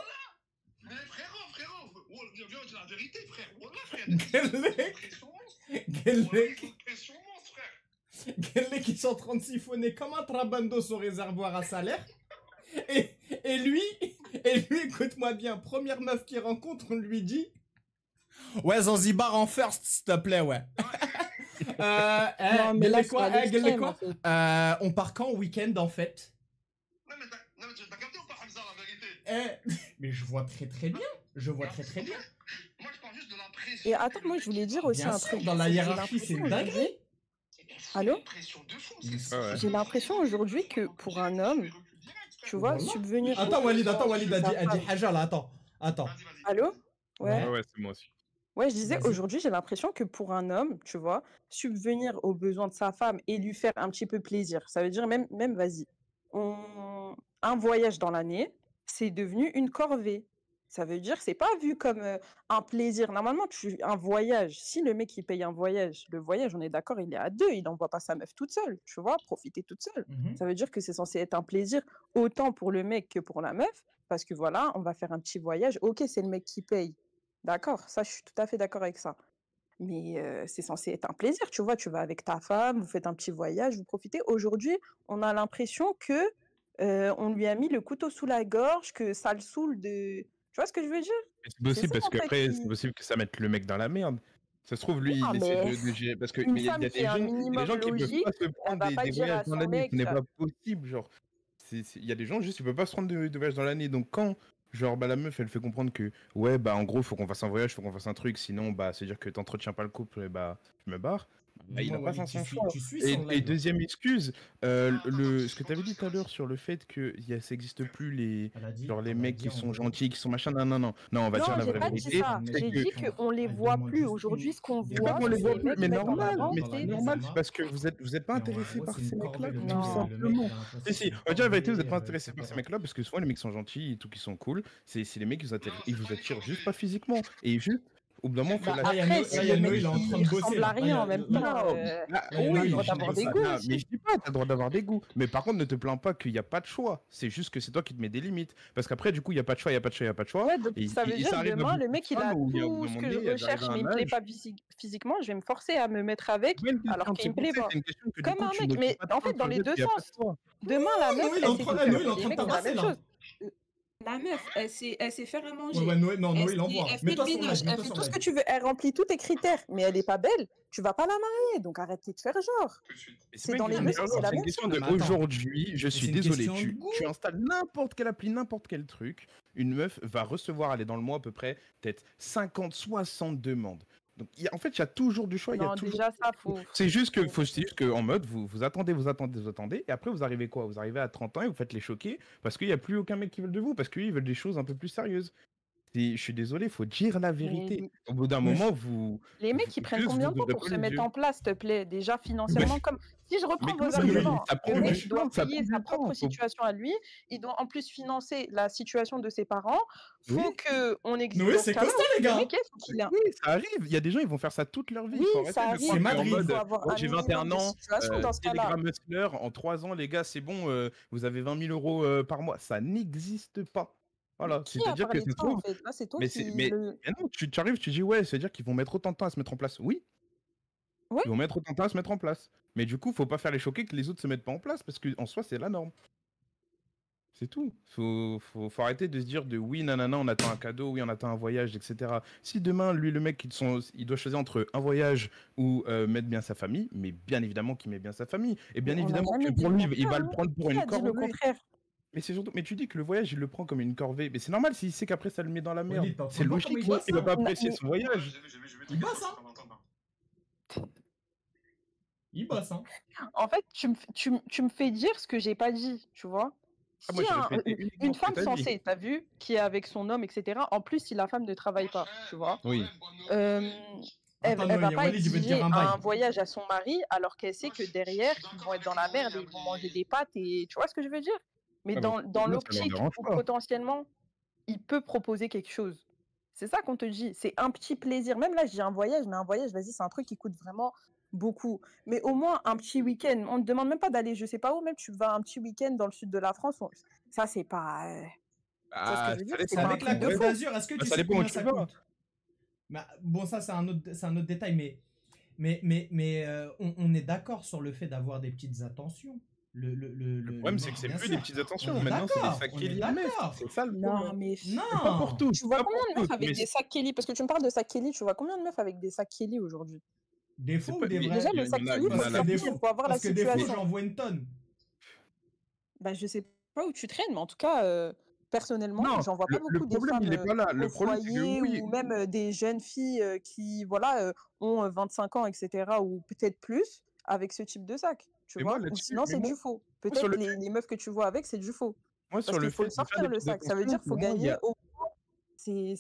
Speaker 5: Mais frérot, viens dire la vérité, frère. Voilà, frère.
Speaker 1: Quel mec.
Speaker 5: Pression monstre.
Speaker 1: Quel
Speaker 5: Voilà,
Speaker 1: mec.
Speaker 5: une pression monstre, frère.
Speaker 1: Quel mec qui sont en train de siphonner comme un trabando son réservoir à salaire. Et lui, écoute-moi bien, première meuf qu'il rencontre, on lui dit ouais, Zanzibar en first, s'il te plaît, ouais.
Speaker 4: Non, mais là, c'est à l'extrême, en fait.
Speaker 1: On part quand au week-end, en fait?
Speaker 5: Non, mais t'as capté ou pas, Hamza, la vérité?
Speaker 1: Mais je vois très très bien. Je vois très très bien.
Speaker 5: Moi, je parle juste de la pression.
Speaker 4: Et attends, moi, je voulais dire aussi
Speaker 1: Bien
Speaker 4: un
Speaker 1: sûr,
Speaker 4: truc.
Speaker 1: dans la
Speaker 4: J'ai
Speaker 1: hiérarchie, c'est une
Speaker 4: l'impression
Speaker 1: dinguerie.
Speaker 4: Allô?
Speaker 5: Pression de fou,
Speaker 1: Mais
Speaker 5: c'est
Speaker 2: ouais, ouais.
Speaker 4: J'ai l'impression aujourd'hui que pour un homme, tu vois,
Speaker 1: Voilà.
Speaker 4: subvenir.
Speaker 1: Attends, Walid, elle dit
Speaker 4: femme.
Speaker 1: Haja là, attends.
Speaker 5: Vas-y.
Speaker 4: Allô? Ouais.
Speaker 2: Ouais, c'est moi aussi.
Speaker 4: Ouais, je disais,
Speaker 1: Vas-y.
Speaker 4: aujourd'hui, j'ai l'impression que pour un homme, tu vois, subvenir aux besoins de sa femme et lui faire un petit peu plaisir, ça veut dire même vas-y, un voyage dans l'année, c'est devenu une corvée. Ça veut dire, c'est pas vu comme un plaisir. Normalement, un voyage, si le mec il paye un voyage, le voyage, on est d'accord, il est à deux, il n'envoie pas sa meuf toute seule, tu vois, profiter toute seule. Ça veut dire que c'est censé être un plaisir autant pour le mec que pour la meuf, parce que voilà, on va faire un petit voyage. Ok, c'est le mec qui paye. D'accord, ça, je suis tout à fait d'accord avec ça. Mais c'est censé être un plaisir, tu vois, tu vas avec ta femme, vous faites un petit voyage, vous profitez. Aujourd'hui, on a l'impression que on lui a mis le couteau sous la gorge, que ça le saoule de... Tu vois ce que je veux dire?
Speaker 2: Mais c'est possible
Speaker 4: ça,
Speaker 2: parce
Speaker 4: en fait,
Speaker 2: qu'après,
Speaker 4: qui-
Speaker 2: c'est possible que ça mette le mec dans la merde. Ça se trouve, lui,
Speaker 4: Ah,
Speaker 2: il essaie
Speaker 4: mais
Speaker 2: de gérer. Parce que
Speaker 4: une
Speaker 2: mais il y a
Speaker 4: femme
Speaker 2: des
Speaker 4: qui est un
Speaker 2: gens, il y a des
Speaker 4: minimum
Speaker 2: gens qui peuvent
Speaker 4: logique,
Speaker 2: pas se prendre
Speaker 4: va pas
Speaker 2: des
Speaker 4: dire à
Speaker 2: voyages dans
Speaker 4: son
Speaker 2: l'année.
Speaker 4: mec,
Speaker 2: Ce n'est pas possible. Genre, il y a des gens, juste, ils peuvent pas se prendre de voyages dans l'année. Donc, quand, genre, bah, la meuf, elle fait comprendre que, ouais, bah, en gros, faut qu'on fasse un voyage, faut qu'on fasse un truc. Sinon, bah, c'est-à-dire que t'entretiens pas le couple, et bah, je me barre. Bah, il a pas son choix.
Speaker 1: Tu suis
Speaker 2: Et,
Speaker 1: son
Speaker 2: et
Speaker 1: live.
Speaker 2: deuxième excuse, ce que tu avais dit tout à l'heure sur le fait que ça n'existe plus les,
Speaker 1: Elle a dit,
Speaker 2: genre les
Speaker 1: on a
Speaker 2: mecs
Speaker 1: dit,
Speaker 2: qui
Speaker 1: on
Speaker 2: sont
Speaker 1: veut-
Speaker 2: gentils, qui sont machin, non, on va dire
Speaker 4: non,
Speaker 2: la
Speaker 4: j'ai
Speaker 2: vraie
Speaker 4: pas dit
Speaker 2: vérité.
Speaker 4: ça.
Speaker 2: c'est
Speaker 4: J'ai
Speaker 2: que-
Speaker 4: dit qu'on les
Speaker 1: Elle
Speaker 4: voit
Speaker 1: demande
Speaker 4: plus.
Speaker 1: juste
Speaker 4: Aujourd'hui,
Speaker 1: une-
Speaker 4: ce qu'on
Speaker 1: des
Speaker 2: C'est pas
Speaker 4: voit,
Speaker 2: qu'on les
Speaker 4: c'est
Speaker 2: voit
Speaker 4: les
Speaker 2: plus,
Speaker 4: mecs
Speaker 2: mais
Speaker 4: mettent en
Speaker 2: normal,
Speaker 4: avant,
Speaker 2: mais
Speaker 1: dans la
Speaker 4: c'est-
Speaker 2: normal,
Speaker 1: Exama.
Speaker 2: c'est parce que vous êtes pas
Speaker 1: Et en
Speaker 2: intéressé
Speaker 1: gros,
Speaker 2: par
Speaker 1: c'est une
Speaker 2: ces
Speaker 1: corvée,
Speaker 2: mecs-là,
Speaker 1: le
Speaker 2: tout
Speaker 1: mec,
Speaker 4: Non.
Speaker 1: le mec,
Speaker 2: simplement.
Speaker 1: il a l'impression
Speaker 2: Si,
Speaker 1: que
Speaker 2: si,
Speaker 1: c'est une
Speaker 2: on va dire la vérité, vous
Speaker 1: corvée,
Speaker 2: êtes pas intéressé par ces
Speaker 1: etc.
Speaker 2: mecs-là parce que souvent les mecs sont gentils et tout, qui sont cool. C'est les mecs qui ils vous attirent juste pas physiquement. Et juste, au bout d'un moment, faut
Speaker 4: Bah,
Speaker 2: lâcher.
Speaker 4: après,
Speaker 1: là,
Speaker 4: si
Speaker 1: il y a
Speaker 4: le
Speaker 1: Noé,
Speaker 4: mec
Speaker 1: il est en train de
Speaker 4: il
Speaker 1: bosser,
Speaker 4: ressemble
Speaker 1: là.
Speaker 4: à
Speaker 1: Là,
Speaker 4: rien
Speaker 1: il y a-
Speaker 4: en même
Speaker 1: là-
Speaker 4: temps,
Speaker 2: Ah,
Speaker 1: Là, il y a
Speaker 2: oui,
Speaker 1: Noé, il est
Speaker 4: droit
Speaker 1: en train de
Speaker 4: d'avoir des
Speaker 1: bosser.
Speaker 4: goûts
Speaker 2: non,
Speaker 4: aussi.
Speaker 2: mais je dis pas, t'as le droit d'avoir des goûts. Mais par contre, ne te plains pas qu'il n'y a pas de choix. C'est juste que c'est toi qui te mets des limites. Parce qu'après, du coup, il n'y a pas de choix, il n'y a pas de choix, il n'y a pas de choix.
Speaker 4: Ouais, donc
Speaker 2: Et,
Speaker 4: ça veut
Speaker 2: et
Speaker 4: dire
Speaker 2: ça arrive à
Speaker 4: demain,
Speaker 2: beaucoup
Speaker 4: le
Speaker 2: de
Speaker 4: mec, il a
Speaker 2: femmes où il y a un
Speaker 4: tout
Speaker 2: moment
Speaker 4: ce que je
Speaker 2: donné, elles
Speaker 4: recherche,
Speaker 2: arrivent à
Speaker 4: mais il
Speaker 2: un
Speaker 4: me plaît
Speaker 2: âge.
Speaker 4: pas physiquement, je vais me forcer à me mettre avec,
Speaker 2: C'est pas une
Speaker 4: alors
Speaker 2: question
Speaker 4: qu'il
Speaker 2: de
Speaker 4: me plaît
Speaker 2: c'est
Speaker 4: pas.
Speaker 2: une question que du
Speaker 4: Comme
Speaker 2: coup,
Speaker 4: un
Speaker 2: tu
Speaker 4: mec,
Speaker 2: n'occupes
Speaker 4: mais
Speaker 2: pas de
Speaker 4: en
Speaker 2: toi,
Speaker 4: fait, dans
Speaker 2: ça veut
Speaker 4: les
Speaker 2: dire
Speaker 4: deux
Speaker 2: qu'il y a pas de
Speaker 4: sens.
Speaker 2: toi.
Speaker 4: Demain, la meuf,
Speaker 1: Noé, il est
Speaker 4: elle
Speaker 1: en
Speaker 4: sait
Speaker 1: train
Speaker 4: tout
Speaker 1: Noé, il est
Speaker 4: faire.
Speaker 1: en
Speaker 4: Les
Speaker 1: train de
Speaker 4: mecs, c'est la
Speaker 1: tabasser,
Speaker 4: même
Speaker 1: là.
Speaker 4: chose.
Speaker 6: La meuf, elle sait faire à
Speaker 1: Ouais,
Speaker 6: manger.
Speaker 1: ouais, Noé, non,
Speaker 6: Elle
Speaker 1: Noé, il envoie.
Speaker 6: elle fait
Speaker 1: Mets-toi
Speaker 6: le
Speaker 1: sur
Speaker 6: ménage,
Speaker 1: live,
Speaker 6: elle
Speaker 1: mets-toi
Speaker 6: fait
Speaker 1: sur
Speaker 4: Tout ce
Speaker 1: live.
Speaker 4: que tu veux, elle remplit tous tes critères, mais elle est pas belle. Tu vas pas la marier, donc arrête de te faire genre.
Speaker 5: Tout de suite.
Speaker 2: Mais
Speaker 4: C'est
Speaker 2: pas
Speaker 4: dans
Speaker 2: une
Speaker 4: les
Speaker 2: question
Speaker 4: deux
Speaker 2: de
Speaker 4: sens,
Speaker 2: genre,
Speaker 4: c'est la
Speaker 2: c'est une
Speaker 4: même
Speaker 2: question
Speaker 4: chose.
Speaker 2: de
Speaker 1: Mais attends.
Speaker 2: aujourd'hui, je suis
Speaker 1: c'est une
Speaker 2: désolé,
Speaker 1: question de
Speaker 2: tu
Speaker 1: goût.
Speaker 2: installes n'importe quelle appli, n'importe quel truc, une meuf va recevoir, elle est dans le mois à peu près, peut-être 50, 60 demandes. Donc, en fait, il y a toujours du choix. Il y a
Speaker 4: Non,
Speaker 2: toujours...
Speaker 4: déjà, ça, faut.
Speaker 2: C'est juste que en mode, vous attendez, et après, vous arrivez quoi? Vous arrivez à 30 ans et vous faites les choquer parce qu'il n'y a plus aucun mec qui veut de vous, parce qu'ils veulent des choses un peu plus sérieuses. Je suis désolé, il faut dire la
Speaker 4: Mais
Speaker 2: vérité. Au bout d'un
Speaker 1: Mais
Speaker 2: moment, vous.
Speaker 4: les mecs, ils prennent
Speaker 2: Juste,
Speaker 4: combien
Speaker 2: vous
Speaker 4: de temps
Speaker 2: ouvrez
Speaker 4: pour
Speaker 2: pas
Speaker 4: se
Speaker 2: les
Speaker 4: mettre
Speaker 2: yeux.
Speaker 4: en place, s'il te plaît? Déjà,
Speaker 2: Mais,
Speaker 4: financièrement, comme si je
Speaker 2: mais
Speaker 4: reprends
Speaker 2: comment
Speaker 4: vos
Speaker 2: ça,
Speaker 4: arguments,
Speaker 2: ça
Speaker 4: le
Speaker 2: prend
Speaker 4: mec,
Speaker 2: du
Speaker 4: il doit
Speaker 2: temps, ça
Speaker 4: payer
Speaker 2: prend
Speaker 4: sa
Speaker 2: du
Speaker 4: propre
Speaker 2: temps.
Speaker 4: situation à lui, il doit en plus financer la situation de ses parents.
Speaker 2: Oui,
Speaker 4: Faut que on existe
Speaker 1: Noé,
Speaker 4: dans ce
Speaker 1: c'est
Speaker 4: cas-là.
Speaker 1: costaud, les
Speaker 4: Le
Speaker 1: gars.
Speaker 4: mec, il faut qu'il ait
Speaker 2: oui, ça arrive. Il y a des gens, ils vont faire ça toute leur vie.
Speaker 4: Oui,
Speaker 2: Il faut arrêter
Speaker 4: ça
Speaker 2: de
Speaker 4: arrive,
Speaker 1: C'est
Speaker 2: croire qu'en
Speaker 1: Madrid.
Speaker 4: mais il faut
Speaker 2: mode,
Speaker 4: avoir
Speaker 2: ouais,
Speaker 4: un
Speaker 2: j'ai
Speaker 4: minimum
Speaker 2: 21
Speaker 4: de
Speaker 2: ans,
Speaker 4: situation dans ce cas-là.
Speaker 2: Telegram Hustler, en 3 ans, les gars, c'est bon, vous avez 20 000 euros par mois. Ça n'existe pas. Voilà,
Speaker 4: Qui a
Speaker 2: c'est-à-dire que
Speaker 4: parlé
Speaker 2: ça
Speaker 4: de
Speaker 2: se
Speaker 4: ça, en
Speaker 2: trouve,
Speaker 4: fait? Là, c'est toi
Speaker 2: mais,
Speaker 4: qui
Speaker 2: mais
Speaker 4: le...
Speaker 2: non, tu arrives, tu dis ouais, c'est-à-dire qu'ils vont mettre autant de temps à se mettre en place. Oui,
Speaker 4: Ouais,
Speaker 2: ils vont mettre autant de temps à se mettre en place. Mais du coup, faut pas faire les choquer que les autres se mettent pas en place parce qu'en soi, c'est la norme. C'est tout. Faut arrêter de se dire de oui, nanana, on attend un cadeau, oui, on attend un voyage, etc. Si demain, lui, le mec, il doit choisir entre un voyage ou mettre bien sa famille, mais bien évidemment qu'il met bien sa famille. Et bien
Speaker 4: mais on n'a
Speaker 2: évidemment que
Speaker 4: jamais dit
Speaker 2: pour
Speaker 4: le
Speaker 2: lui, il
Speaker 4: contraire,
Speaker 2: va le
Speaker 4: hein.
Speaker 2: prendre pour
Speaker 4: Qui
Speaker 2: une
Speaker 4: a dit le
Speaker 2: corvée.
Speaker 4: contraire?
Speaker 2: Mais c'est surtout, mais tu dis que le voyage, il le prend comme une corvée. Mais c'est normal s'il sait qu'après ça le met dans la merde.
Speaker 1: Walid, t'es en train
Speaker 2: C'est
Speaker 1: de voir comment
Speaker 2: logique,
Speaker 1: il bosse,
Speaker 2: il va
Speaker 1: hein?
Speaker 2: pas
Speaker 4: Non,
Speaker 2: apprécier
Speaker 4: mais
Speaker 2: son
Speaker 5: Ouais,
Speaker 2: voyage.
Speaker 5: j'ai vu
Speaker 1: Il
Speaker 5: quelque
Speaker 1: bosse,
Speaker 5: chose
Speaker 1: hein?
Speaker 5: pendant longtemps.
Speaker 1: Il bosse, hein?
Speaker 4: en fait, tu me fais dire ce que j'ai pas dit, tu vois?
Speaker 2: Ah, moi,
Speaker 4: Si
Speaker 2: j'ai répété uniquement
Speaker 4: une
Speaker 2: ce que
Speaker 4: femme
Speaker 2: t'as dit.
Speaker 4: censée, t'as vu, qui est avec son homme, etc. En plus, si la femme ne travaille pas, tu vois,
Speaker 2: Oui.
Speaker 4: euh,
Speaker 1: Attends,
Speaker 4: elle va
Speaker 1: Noé,
Speaker 4: pas
Speaker 1: Walid, il veut te dire
Speaker 4: exiger
Speaker 1: un bail.
Speaker 4: un voyage à son mari alors qu'elle sait que derrière, ils vont être dans la merde et ils vont manger des pâtes et tu vois ce que je veux dire? Mais
Speaker 2: Ah, mais
Speaker 4: dans
Speaker 2: moi, ça leur
Speaker 4: l'optique
Speaker 2: dérange
Speaker 4: où
Speaker 2: pas.
Speaker 4: potentiellement, il peut proposer quelque chose. C'est ça qu'on te dit, c'est un petit plaisir. Même là, je dis un voyage, mais un voyage, vas-y, c'est un truc qui coûte vraiment beaucoup. Mais au moins un petit week-end. On ne te demande même pas d'aller, je sais pas où, même tu vas un petit week-end dans le sud de la France. Ça, c'est pas. Tu vois ce que
Speaker 2: Ah,
Speaker 4: je veux dire?
Speaker 2: ça
Speaker 4: C'est
Speaker 1: C'est
Speaker 2: dépend.
Speaker 4: pas un
Speaker 1: avec la
Speaker 4: truc de
Speaker 1: Côte
Speaker 4: fou.
Speaker 1: d'Azur, est-ce que
Speaker 2: Bah,
Speaker 1: tu
Speaker 2: ça
Speaker 1: sais
Speaker 2: dépend où
Speaker 1: combien
Speaker 2: tu
Speaker 1: ça
Speaker 2: vas.
Speaker 1: coûte? Bah, bon, ça, c'est un autre détail, mais on est d'accord sur le fait d'avoir des petites attentions.
Speaker 2: Le problème, c'est que c'est
Speaker 1: bien
Speaker 2: plus
Speaker 1: sûr.
Speaker 2: des petites attentions.
Speaker 1: On est
Speaker 2: Maintenant, c'est des
Speaker 1: d'accord,
Speaker 2: sacs
Speaker 1: on est
Speaker 2: Kelly en mess.
Speaker 1: d'accord.
Speaker 2: C'est ça le
Speaker 4: Non,
Speaker 2: problème.
Speaker 4: mais
Speaker 2: Pas pour
Speaker 1: Non.
Speaker 2: tous.
Speaker 4: tu vois
Speaker 2: Pas
Speaker 4: combien
Speaker 2: pour
Speaker 4: de meufs
Speaker 2: toutes.
Speaker 4: avec
Speaker 2: Mais
Speaker 4: des sacs Kelly? Parce que tu me parles de sacs Kelly, tu vois combien de meufs avec des sacs Kelly aujourd'hui?
Speaker 1: Des
Speaker 2: c'est
Speaker 1: faux
Speaker 2: pas.
Speaker 1: ou des
Speaker 2: Mais
Speaker 1: vrais?
Speaker 4: Déjà,
Speaker 2: il y
Speaker 4: le
Speaker 2: en
Speaker 4: sac
Speaker 2: a,
Speaker 4: Kelly,
Speaker 2: il y en
Speaker 4: faut
Speaker 2: a
Speaker 1: Parce que
Speaker 2: la.
Speaker 1: des
Speaker 4: sortir,
Speaker 1: faux,
Speaker 4: faut avoir la
Speaker 1: parce que des faux,
Speaker 4: situation.
Speaker 1: j'en vois une tonne.
Speaker 4: Bah, je sais pas où tu traînes, mais en tout cas, personnellement,
Speaker 2: Non,
Speaker 4: j'en vois pas
Speaker 2: le
Speaker 4: beaucoup des
Speaker 2: problème, il est
Speaker 4: femmes
Speaker 2: pas là.
Speaker 4: au
Speaker 2: Le problème, c'est que
Speaker 4: foyer
Speaker 2: oui.
Speaker 4: ou même des jeunes filles qui, voilà, ont 25 ans, etc., ou peut-être plus, avec ce type de sac, tu
Speaker 2: Mais moi,
Speaker 4: vois? Ou
Speaker 2: là-dessus,
Speaker 4: sinon,
Speaker 2: mais
Speaker 4: c'est du faux.
Speaker 2: moi, sur
Speaker 4: Peut-être
Speaker 2: le fait,
Speaker 4: les meufs que tu vois avec, c'est du faux.
Speaker 2: moi,
Speaker 4: Parce
Speaker 2: sur le
Speaker 4: qu'il faut
Speaker 2: fait
Speaker 4: le
Speaker 2: de faire
Speaker 4: sortir,
Speaker 2: des
Speaker 4: le
Speaker 2: petites
Speaker 4: sac. Ça veut
Speaker 2: attentions,
Speaker 4: dire qu'il faut
Speaker 2: pour moi, il y
Speaker 4: gagner
Speaker 2: a.
Speaker 4: au c'est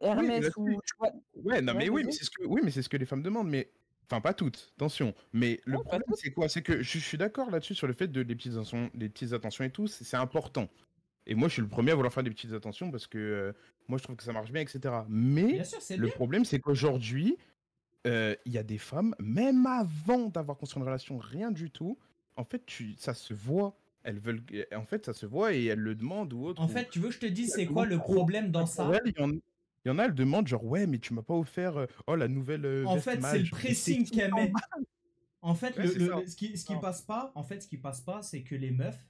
Speaker 2: Oui,
Speaker 4: Hermès
Speaker 2: là-dessus.
Speaker 4: ou tu vois?
Speaker 2: Ouais, non,
Speaker 4: Ouais,
Speaker 2: mais oui, mais
Speaker 4: vas-y.
Speaker 2: c'est ce que les femmes demandent, mais enfin pas toutes, attention. Mais le
Speaker 4: Non, pas
Speaker 2: problème,
Speaker 4: toutes.
Speaker 2: c'est quoi? C'est que je suis d'accord là-dessus sur le fait de les petites attentions et tout, c'est important. Et moi, je suis le premier à vouloir faire des petites attentions parce que moi, je trouve que ça marche bien, etc. Mais
Speaker 1: Bien sûr, c'est
Speaker 2: le
Speaker 1: bien.
Speaker 2: problème, c'est qu'aujourd'hui, il y a des femmes, même avant d'avoir construit une relation, rien du tout. En fait, ça se voit. Elles veulent, en fait, ça se voit et elles le demandent ou autre.
Speaker 1: En fait, tu veux que je te dise c'est
Speaker 2: Elles
Speaker 1: quoi
Speaker 2: demandent
Speaker 1: le
Speaker 2: trop.
Speaker 1: problème dans
Speaker 2: Pour
Speaker 1: ça?
Speaker 2: elles, il y en a, elles demandent genre ouais, mais tu m'as pas offert oh la nouvelle
Speaker 1: En
Speaker 2: veste
Speaker 1: fait, c'est le
Speaker 2: mage. Mais c'est
Speaker 1: pressing
Speaker 2: tout le
Speaker 1: qu'elles
Speaker 2: temps
Speaker 1: mettent.
Speaker 2: mal.
Speaker 1: En fait,
Speaker 2: Ouais, c'est ça.
Speaker 1: ce qui
Speaker 2: Non.
Speaker 1: passe pas, en fait, ce qui passe pas, c'est que les meufs,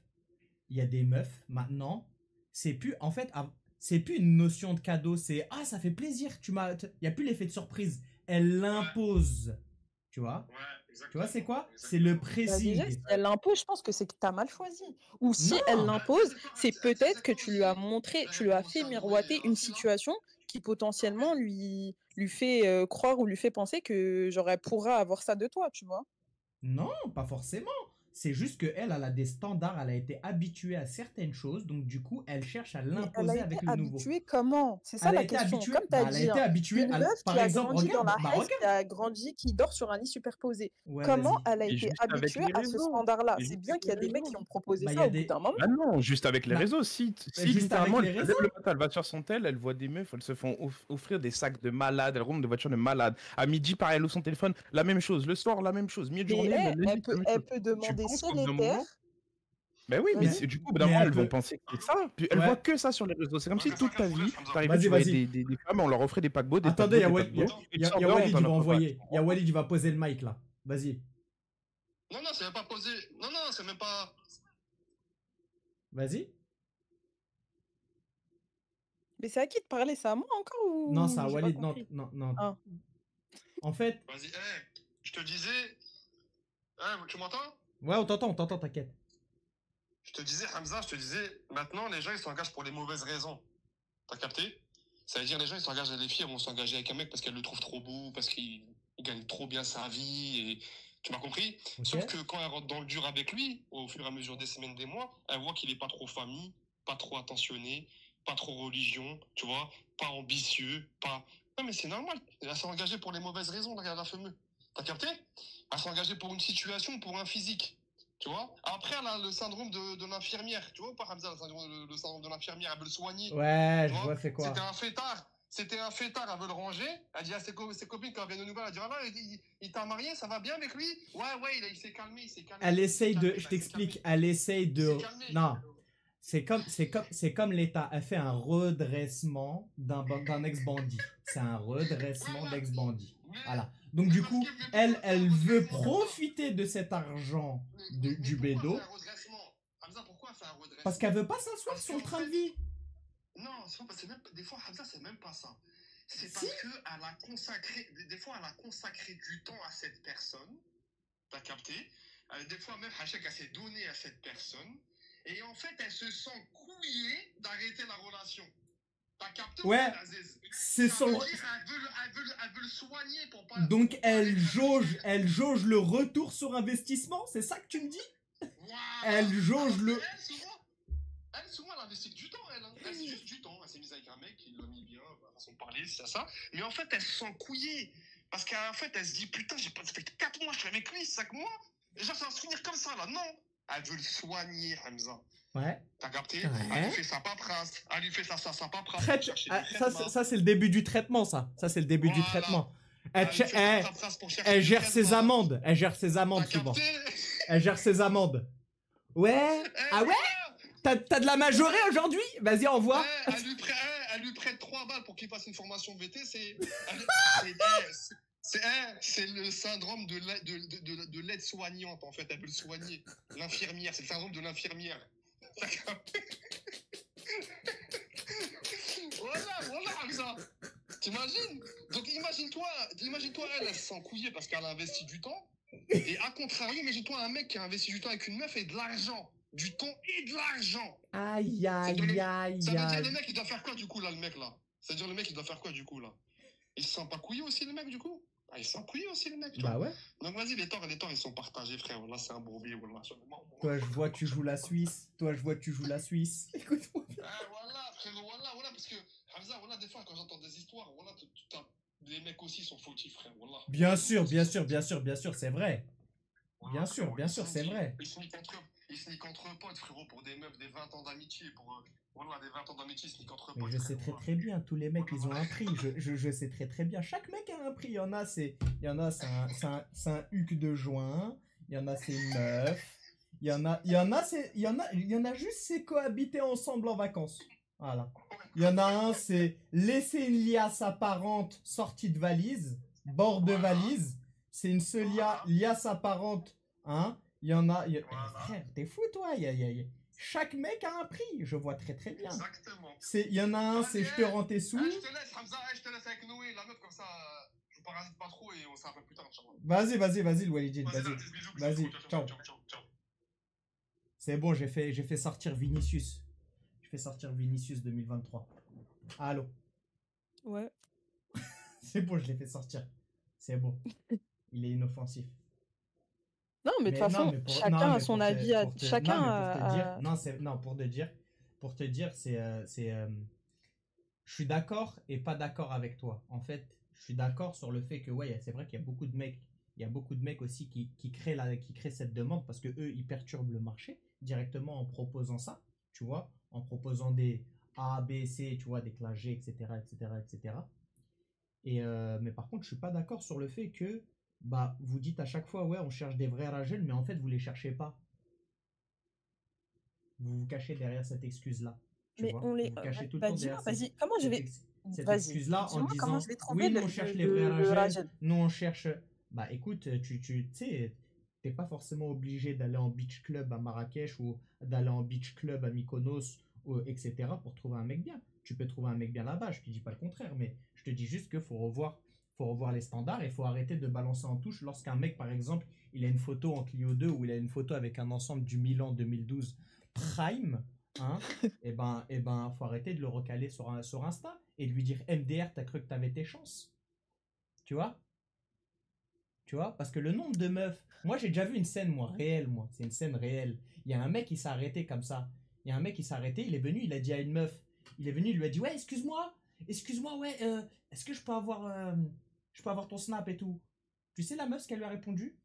Speaker 1: il y a des meufs maintenant, c'est plus, en fait, c'est plus une notion de cadeau, c'est ah, ça fait plaisir, il y a plus l'effet de surprise, elle l'impose, tu vois?
Speaker 5: Ouais,
Speaker 1: Tu vois, c'est
Speaker 5: exactement.
Speaker 1: quoi? C'est le
Speaker 4: Bah, déjà,
Speaker 1: pressing.
Speaker 4: si elle l'impose, je pense que c'est que tu as mal choisi. Ou si elle
Speaker 1: Non,
Speaker 4: l'impose, c'est peut-être que tu lui as montré, tu lui as fait miroiter une situation qui potentiellement lui fait croire ou lui fait penser que genre elle pourra avoir ça de toi, tu vois.
Speaker 1: non, pas forcément. C'est juste que elle a des standards, elle a été habituée à certaines choses, donc du coup, elle cherche à
Speaker 4: Mais elle a
Speaker 1: l'imposer
Speaker 4: été
Speaker 1: avec le nouveau.
Speaker 4: habituée comment? C'est ça
Speaker 1: Elle a
Speaker 4: la
Speaker 1: été
Speaker 4: question.
Speaker 1: habituée,
Speaker 4: Comme tu as
Speaker 1: elle a
Speaker 4: dit,
Speaker 1: été
Speaker 4: hein,
Speaker 1: habituée
Speaker 4: une
Speaker 1: à,
Speaker 4: meuf
Speaker 1: par
Speaker 4: qui a
Speaker 1: exemple,
Speaker 4: grandi dans
Speaker 1: regarde,
Speaker 4: la
Speaker 1: bah
Speaker 4: haie,
Speaker 1: regarde.
Speaker 4: qui a grandi, qui dort sur un lit superposé.
Speaker 1: Ouais,
Speaker 4: Comment
Speaker 1: vas-y.
Speaker 4: elle a
Speaker 2: Et
Speaker 4: été
Speaker 2: juste avec
Speaker 4: habituée
Speaker 2: les
Speaker 4: à ce
Speaker 2: réseaux.
Speaker 4: standard-là?
Speaker 2: Et
Speaker 4: C'est
Speaker 2: juste
Speaker 4: bien
Speaker 2: avec
Speaker 4: qu'il y a
Speaker 2: les
Speaker 4: des mecs
Speaker 2: réseaux.
Speaker 4: qui ont proposé
Speaker 1: Bah, il y
Speaker 4: ça
Speaker 1: a
Speaker 4: au bout
Speaker 1: des.
Speaker 4: d'un moment.
Speaker 2: Ah non, juste avec les
Speaker 1: Bah,
Speaker 2: réseaux. Si
Speaker 1: juste
Speaker 2: littéralement,
Speaker 1: avec les
Speaker 2: elle se lève
Speaker 1: réseaux.
Speaker 2: le matin, elle va sur son tel, elle voit des meufs, elles se font offrir des sacs de malades, elles roulent des voitures de malades. À midi, pareil, elle ouvre son téléphone, la même chose. Le soir, la même chose. Milieu de
Speaker 4: Mais
Speaker 2: journée,
Speaker 4: elle,
Speaker 2: la nuit, la même
Speaker 4: elle
Speaker 2: chose.
Speaker 4: peut
Speaker 2: Tu
Speaker 4: demander
Speaker 2: penses
Speaker 4: ciel
Speaker 2: qu'au bout
Speaker 4: et
Speaker 2: d'un
Speaker 4: terre.
Speaker 2: moment. Ben oui, mais
Speaker 1: Mais,
Speaker 4: Vas-y.
Speaker 2: du coup, au bout d'un
Speaker 1: mais
Speaker 2: moment,
Speaker 1: elle
Speaker 2: elles vont
Speaker 1: peut.
Speaker 2: penser que c'est ça. Puis elles
Speaker 1: Ouais.
Speaker 2: voient que ça sur les réseaux. C'est comme si toute ta vie, t'arrivais,
Speaker 1: Vas-y,
Speaker 2: tu voyais
Speaker 1: vas-y.
Speaker 2: des femmes, on leur offrait des paquebots, des
Speaker 1: Attendez,
Speaker 2: paquebots,
Speaker 1: il
Speaker 2: des
Speaker 1: y a,
Speaker 2: paquebots. Et
Speaker 1: y
Speaker 2: tu
Speaker 1: a-
Speaker 2: sors
Speaker 1: y a
Speaker 2: dehors, on
Speaker 1: Walid,
Speaker 2: t'en
Speaker 1: il va
Speaker 2: offre pas.
Speaker 1: envoyer. Il y a Walid, il va poser le mic là. Vas-y,
Speaker 5: Non, c'est même pas posé. Non, c'est même pas.
Speaker 1: vas-y.
Speaker 4: Mais c'est à qui de parler? C'est à moi encore
Speaker 1: Non, c'est à
Speaker 4: ou j'ai pas
Speaker 1: Walid, non,
Speaker 4: compris?
Speaker 1: non, non.
Speaker 4: Ah.
Speaker 1: En fait,
Speaker 5: Vas-y, je te disais. Tu m'entends?
Speaker 1: ouais, on t'entend, t'inquiète.
Speaker 5: Je te disais, Hamza, maintenant, les gens, ils s'engagent pour les mauvaises raisons. T'as capté? Ça veut dire les gens, ils s'engagent avec les filles, elles vont s'engager avec un mec parce qu'elles le trouvent trop beau, parce qu'il gagne trop bien sa vie. Et... Tu m'as compris?
Speaker 1: Ok.
Speaker 5: Sauf que quand elle rentre dans le dur avec lui, au fur et à mesure des semaines, des mois, elle voit qu'il est pas trop famille, pas trop attentionné, pas trop religion, tu vois, pas ambitieux, pas... Non mais c'est normal, elle s'est engagée pour les mauvaises raisons, regarde la fameuse. T'as capté? Elle s'est engagée pour une situation, pour un physique. Tu vois? Après, elle a le syndrome de l'infirmière. Tu vois ou pas, Hamza, le syndrome de l'infirmière, elle veut le soigner.
Speaker 1: Ouais,
Speaker 5: Tu
Speaker 1: je
Speaker 5: vois?
Speaker 1: vois c'est quoi.
Speaker 5: C'était un fêtard, elle veut le ranger. Elle dit à ses copines quand elles viennent de nouvelles, elle dit, ah là, il t'a marié, ça va bien avec lui? Ouais, il s'est calmé, il s'est calmé.
Speaker 1: Elle essaye de,
Speaker 5: Il
Speaker 1: je
Speaker 5: s'est
Speaker 1: t'explique,
Speaker 5: calmé.
Speaker 1: elle essaye de,
Speaker 5: Il s'est calmé.
Speaker 1: non, c'est comme l'État. Elle fait un redressement d'un ex-bandit. C'est un redressement
Speaker 5: Voilà.
Speaker 1: d'ex-bandit.
Speaker 5: Mais-
Speaker 1: Voilà. Donc du coup, elle veut profiter de cet argent du
Speaker 5: pourquoi
Speaker 1: bédo
Speaker 5: faire un redressement? Hamza, pourquoi faire un redressement?
Speaker 1: parce qu'elle veut pas s'asseoir
Speaker 5: Parce
Speaker 1: sur le
Speaker 5: qu'en
Speaker 1: train de
Speaker 5: fait-
Speaker 1: vie.
Speaker 5: Non, c'est pas parce que même, des fois, Hamza, c'est même pas ça. C'est
Speaker 1: Si.
Speaker 5: parce que elle a consacré, des fois, elle a consacré du temps à cette personne. T'as capté? Des fois, même, Hachek, elle s'est donnée à cette personne. Et en fait, elle se sent couillée d'arrêter la relation. T'as capté?
Speaker 1: Ouais,
Speaker 5: ou pas, Aziz?
Speaker 1: c'est
Speaker 5: Ça
Speaker 1: son.
Speaker 5: veut dire, elle veut le soigner pour pas.
Speaker 1: Donc
Speaker 5: pour pas arrêter la
Speaker 1: elle jauge le retour sur investissement, c'est ça que tu me dis?
Speaker 5: Voilà.
Speaker 1: Elle jauge
Speaker 5: Alors
Speaker 1: le.
Speaker 5: que elle, souvent, elle investit du temps, elle. Hein. Elle, c'est juste du temps. Elle s'est mise avec un mec qui l'a mis bien, façon de parler, c'est ça. Mais en fait, elle se sent couillée. Parce qu'en fait, elle se dit, putain, ça fait 4 mois, je suis avec lui, 5 mois. Et genre, ça va se finir comme ça, là. Non. Elle veut le soigner, Hamza.
Speaker 1: Ouais.
Speaker 5: T'as capté?
Speaker 1: Ouais.
Speaker 5: Elle lui fait sa paperasse. Elle lui fait sa paperasse.
Speaker 1: Traite-
Speaker 5: Chercher
Speaker 1: ah,
Speaker 5: des traitements.
Speaker 1: ça c'est le début du traitement, ça. Ça, c'est le début du
Speaker 5: Voilà.
Speaker 1: traitement.
Speaker 5: Elle
Speaker 1: Elle,
Speaker 5: lui fait sa
Speaker 1: elle-
Speaker 5: paperasse pour chercher
Speaker 1: elle
Speaker 5: des
Speaker 1: gère ses
Speaker 5: traitements.
Speaker 1: amendes. Elle gère ses amendes
Speaker 5: T'as
Speaker 1: souvent.
Speaker 5: capté?
Speaker 1: Elle gère ses amendes. Ouais. Ah ouais? T'as de la majorée aujourd'hui? Vas-y, envoie.
Speaker 5: Elle lui prête 3 balles pour qu'il fasse une formation VT. C'est le syndrome de l'aide soignante, en fait. Elle veut le soigner. L'infirmière, c'est le syndrome de l'infirmière. Voilà, Hamza. T'imagines? Donc imagine-toi, elle se sent couillée parce qu'elle a investi du temps. Et à contrario, imagine-toi un mec qui a investi du temps avec une meuf et de l'argent. Du temps et de l'argent.
Speaker 1: Aïe, aïe, aïe,
Speaker 5: Ça veut dire le
Speaker 1: aïe.
Speaker 5: mec, il doit faire quoi du coup, là, le mec, là? Ça veut dire le mec, il doit faire quoi du coup, là? Il se sent pas couillé aussi, le mec, du coup? Ah, il se sent couillé aussi, le mec, tu vois.
Speaker 1: Bah ouais.
Speaker 5: Donc vas-y, les torts, ils sont partagés, frère. Là, c'est un bourbier, voilà.
Speaker 1: Toi, je vois, tu joues la Suisse. Toi, je vois, tu joues la Suisse. Écoute-moi.
Speaker 5: Ah, voilà, frérot, voilà, parce que, Hamza, voilà, des fois, quand j'entends des histoires, voilà, les mecs aussi sont fautifs, frère, voilà.
Speaker 1: Bien sûr, c'est vrai.
Speaker 5: Voilà,
Speaker 1: Bien sûr,
Speaker 5: frérot,
Speaker 1: c'est vrai.
Speaker 5: Ils se niquent entre potes, frérot, pour des meufs, des 20 ans d'amitié, voilà, des 20 ans d'amitié, ils se niquent entre
Speaker 1: Mais
Speaker 5: potes.
Speaker 1: je sais
Speaker 5: frérot,
Speaker 1: très bien, tous les mecs, ils ont un prix. Je sais très bien. Chaque mec a un prix. Il y en a, c'est un huc de joint. Il y en a, c'est une meuf. Il y en a juste, c'est cohabiter ensemble en vacances. Voilà. Il y en a un, c'est laisser une liasse apparente sortie de valise, bord de valise. C'est une seule liasse apparente. Hein? Il y en a. Frère, t'es fou, toi. Chaque mec a un prix. Je vois très bien.
Speaker 5: Exactement.
Speaker 1: Il y en a un, c'est je te rends tes sous.
Speaker 5: Je te laisse, Hamza, je te laisse avec Noé, la meuf, comme ça, je vous parasite pas trop et on se rappelle plus tard, Inch'Allah.
Speaker 1: Vas-y, le Walidine,
Speaker 5: Vas-y,
Speaker 1: vas-y.
Speaker 5: bisous,
Speaker 1: Vas-y, ciao.
Speaker 5: ciao.
Speaker 1: C'est bon, j'ai fait sortir Vinicius. J'ai fait sortir Vinicius 2023. Allô?
Speaker 4: Ouais.
Speaker 1: C'est bon, je l'ai fait sortir. C'est bon. Il est inoffensif.
Speaker 4: Non, mais de toute
Speaker 1: Mais
Speaker 4: façon,
Speaker 1: non, mais
Speaker 4: chacun a son avis. Chacun
Speaker 1: pour te dire, je suis d'accord et pas d'accord avec toi. En fait, je suis d'accord sur le fait que, ouais, c'est vrai qu'il y a beaucoup de mecs. Il y a beaucoup de mecs aussi qui créent cette demande parce que eux, ils perturbent le marché directement en proposant ça, tu vois, en proposant des A, B, C, tu vois, des classes G, etc., etc. Mais par contre, je suis pas d'accord sur le fait que, bah, vous dites à chaque fois, ouais, on cherche des vrais Ragel, mais en fait, vous les cherchez pas. Vous vous cachez derrière cette excuse-là.
Speaker 4: Mais
Speaker 1: vois,
Speaker 4: on les.
Speaker 1: vous vous cachez tout le
Speaker 4: Bah,
Speaker 1: temps
Speaker 4: dis-moi,
Speaker 1: derrière
Speaker 4: vas-y, comment je vais.
Speaker 1: cette
Speaker 4: Vas-y,
Speaker 1: excuse-là en
Speaker 4: dis-moi
Speaker 1: disant,
Speaker 4: comment je vais trouver
Speaker 1: oui, nous on cherche les vrais
Speaker 4: le
Speaker 1: Ragel,
Speaker 4: Ragel.
Speaker 1: nous on cherche. Bah écoute, tu sais, t'es pas forcément obligé d'aller en beach club à Marrakech ou d'aller en beach club à Mykonos, etc. pour trouver un mec bien. Tu peux trouver un mec bien là-bas, je te dis pas le contraire, mais je te dis juste qu'il faut revoir les standards et il faut arrêter de balancer en touche lorsqu'un mec, par exemple, il a une photo en Clio 2 ou il a une photo avec un ensemble du Milan 2012 Prime, hein, faut arrêter de le recaler sur Insta et lui dire MDR, t'as cru que t'avais tes chances. Tu vois? Tu vois? Parce que le nombre de meufs. Moi, j'ai déjà vu une scène, moi, réelle, moi. C'est une scène réelle. Il y a un mec qui s'est arrêté comme ça. Il y a un mec qui s'est arrêté, il est venu, il a dit à une meuf. Il est venu, il lui a dit, ouais, excuse-moi, ouais, est-ce que je peux avoir ton snap et tout? Tu sais la meuf, ce qu'elle lui a répondu?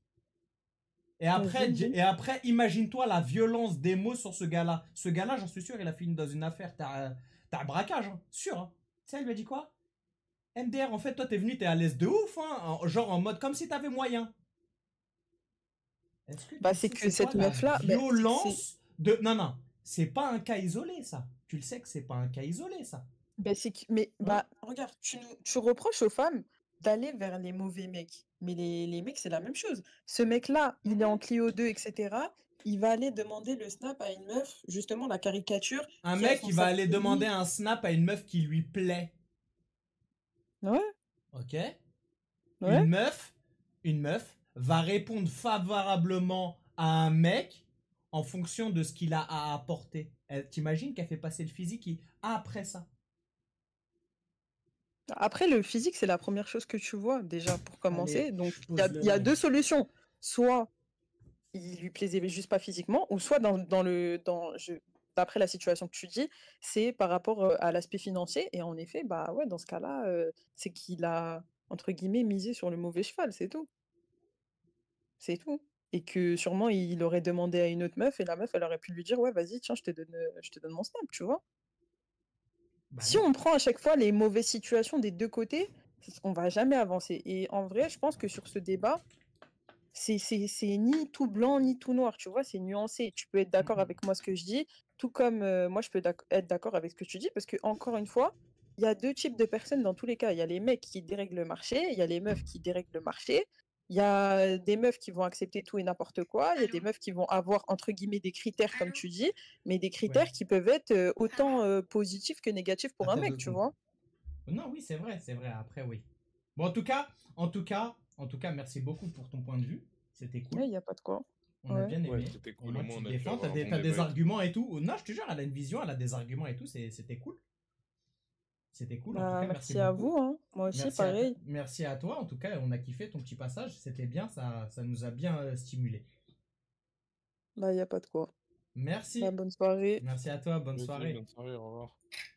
Speaker 4: Vas-y,
Speaker 1: Et après, imagine-toi la violence des mots sur ce gars-là. Ce gars-là, j'en suis sûr, il a fini dans une affaire. T'as un braquage, hein, sûr. Hein. Tu sais, elle lui a dit quoi? MDR, en fait, toi, t'es venu, t'es à l'aise de ouf, hein, genre en mode comme si t'avais moyen. Est-ce que
Speaker 4: bah,
Speaker 1: tu
Speaker 4: c'est
Speaker 1: sais
Speaker 4: que
Speaker 1: c'est quoi
Speaker 4: cette
Speaker 1: la
Speaker 4: meuf-là, bah,
Speaker 1: violence de... Non, non, c'est pas un cas isolé, ça. Tu le sais que c'est pas un cas isolé, ça.
Speaker 4: mais
Speaker 1: Hein?
Speaker 4: bah, regarde, tu reproches aux femmes d'aller vers les mauvais mecs. Mais les mecs, c'est la même chose. Ce mec-là, il est en Clio 2, etc. Il va aller demander le snap à une meuf, justement, la caricature,
Speaker 1: Un
Speaker 4: qui a
Speaker 1: mec,
Speaker 4: son
Speaker 1: il va
Speaker 4: sac
Speaker 1: aller demander
Speaker 4: Louis.
Speaker 1: un snap à une meuf qui lui plaît.
Speaker 4: Ouais,
Speaker 1: Ok?
Speaker 4: ouais.
Speaker 1: Une meuf va répondre favorablement à un mec en fonction de ce qu'il a à apporter. T'imagines qu'elle fait passer le physique après ça.
Speaker 4: Après, le physique, c'est la première chose que tu vois, déjà, pour
Speaker 1: Allez,
Speaker 4: commencer. Donc,
Speaker 1: je
Speaker 4: il y a,
Speaker 1: pose le
Speaker 4: il y a
Speaker 1: live.
Speaker 4: deux solutions. Soit il lui plaisait juste pas physiquement, ou soit d'après la situation que tu dis, c'est par rapport à l'aspect financier. Et en effet, bah ouais, dans ce cas-là, c'est qu'il a, entre guillemets, misé sur le mauvais cheval, c'est tout. C'est tout. Et que sûrement, il aurait demandé à une autre meuf, et la meuf, elle aurait pu lui dire, ouais, vas-y, tiens, je te donne mon snap, tu vois.
Speaker 1: Bah
Speaker 4: Si
Speaker 1: non.
Speaker 4: on prend à chaque fois les mauvaises situations des deux côtés, on va jamais avancer. Et en vrai, je pense que sur ce débat, c'est ni tout blanc ni tout noir, tu vois, c'est nuancé. Tu peux être d'accord avec moi ce que je dis, tout comme moi je peux être d'accord avec ce que tu dis, parce que encore une fois, il y a deux types de personnes dans tous les cas. Il y a les mecs qui dérèglent le marché, il y a les meufs qui dérèglent le marché, il y a des meufs qui vont accepter tout et n'importe quoi, il y a des meufs qui vont avoir entre guillemets des critères comme tu dis, mais des
Speaker 1: Ouais.
Speaker 4: critères qui peuvent être autant positifs que négatifs
Speaker 1: À
Speaker 4: pour un
Speaker 1: toi de
Speaker 4: mec, tu vois.
Speaker 1: comprendre. Non, oui, c'est vrai, c'est vrai. Après, oui. Bon, en tout cas, merci beaucoup pour ton point de vue. C'était cool.
Speaker 4: Il n'y a pas de quoi.
Speaker 1: On a
Speaker 4: Ouais.
Speaker 1: bien
Speaker 2: Ouais,
Speaker 1: aimé.
Speaker 2: c'était
Speaker 1: Au
Speaker 2: cool. Au
Speaker 1: moins,
Speaker 2: moins,
Speaker 1: tu te
Speaker 2: on a pu
Speaker 1: défends.
Speaker 2: avoir un bon
Speaker 1: T'as des
Speaker 2: débat et tout.
Speaker 1: arguments et tout. Non, je te jure, elle a une vision, elle a des arguments et tout. C'était cool. C'était cool. En tout
Speaker 4: Bah,
Speaker 1: cas, merci
Speaker 4: merci à
Speaker 1: beaucoup.
Speaker 4: vous, hein. Moi aussi, pareil.
Speaker 1: Merci à toi. En tout cas, on a kiffé ton petit passage. C'était bien. Ça nous a bien stimulé.
Speaker 4: Bah, il n'y a pas de quoi. Bah,
Speaker 1: Merci.
Speaker 4: bonne soirée.
Speaker 1: Merci à toi. Bonne
Speaker 2: Vas-y,
Speaker 1: soirée.
Speaker 2: bonne soirée, au revoir.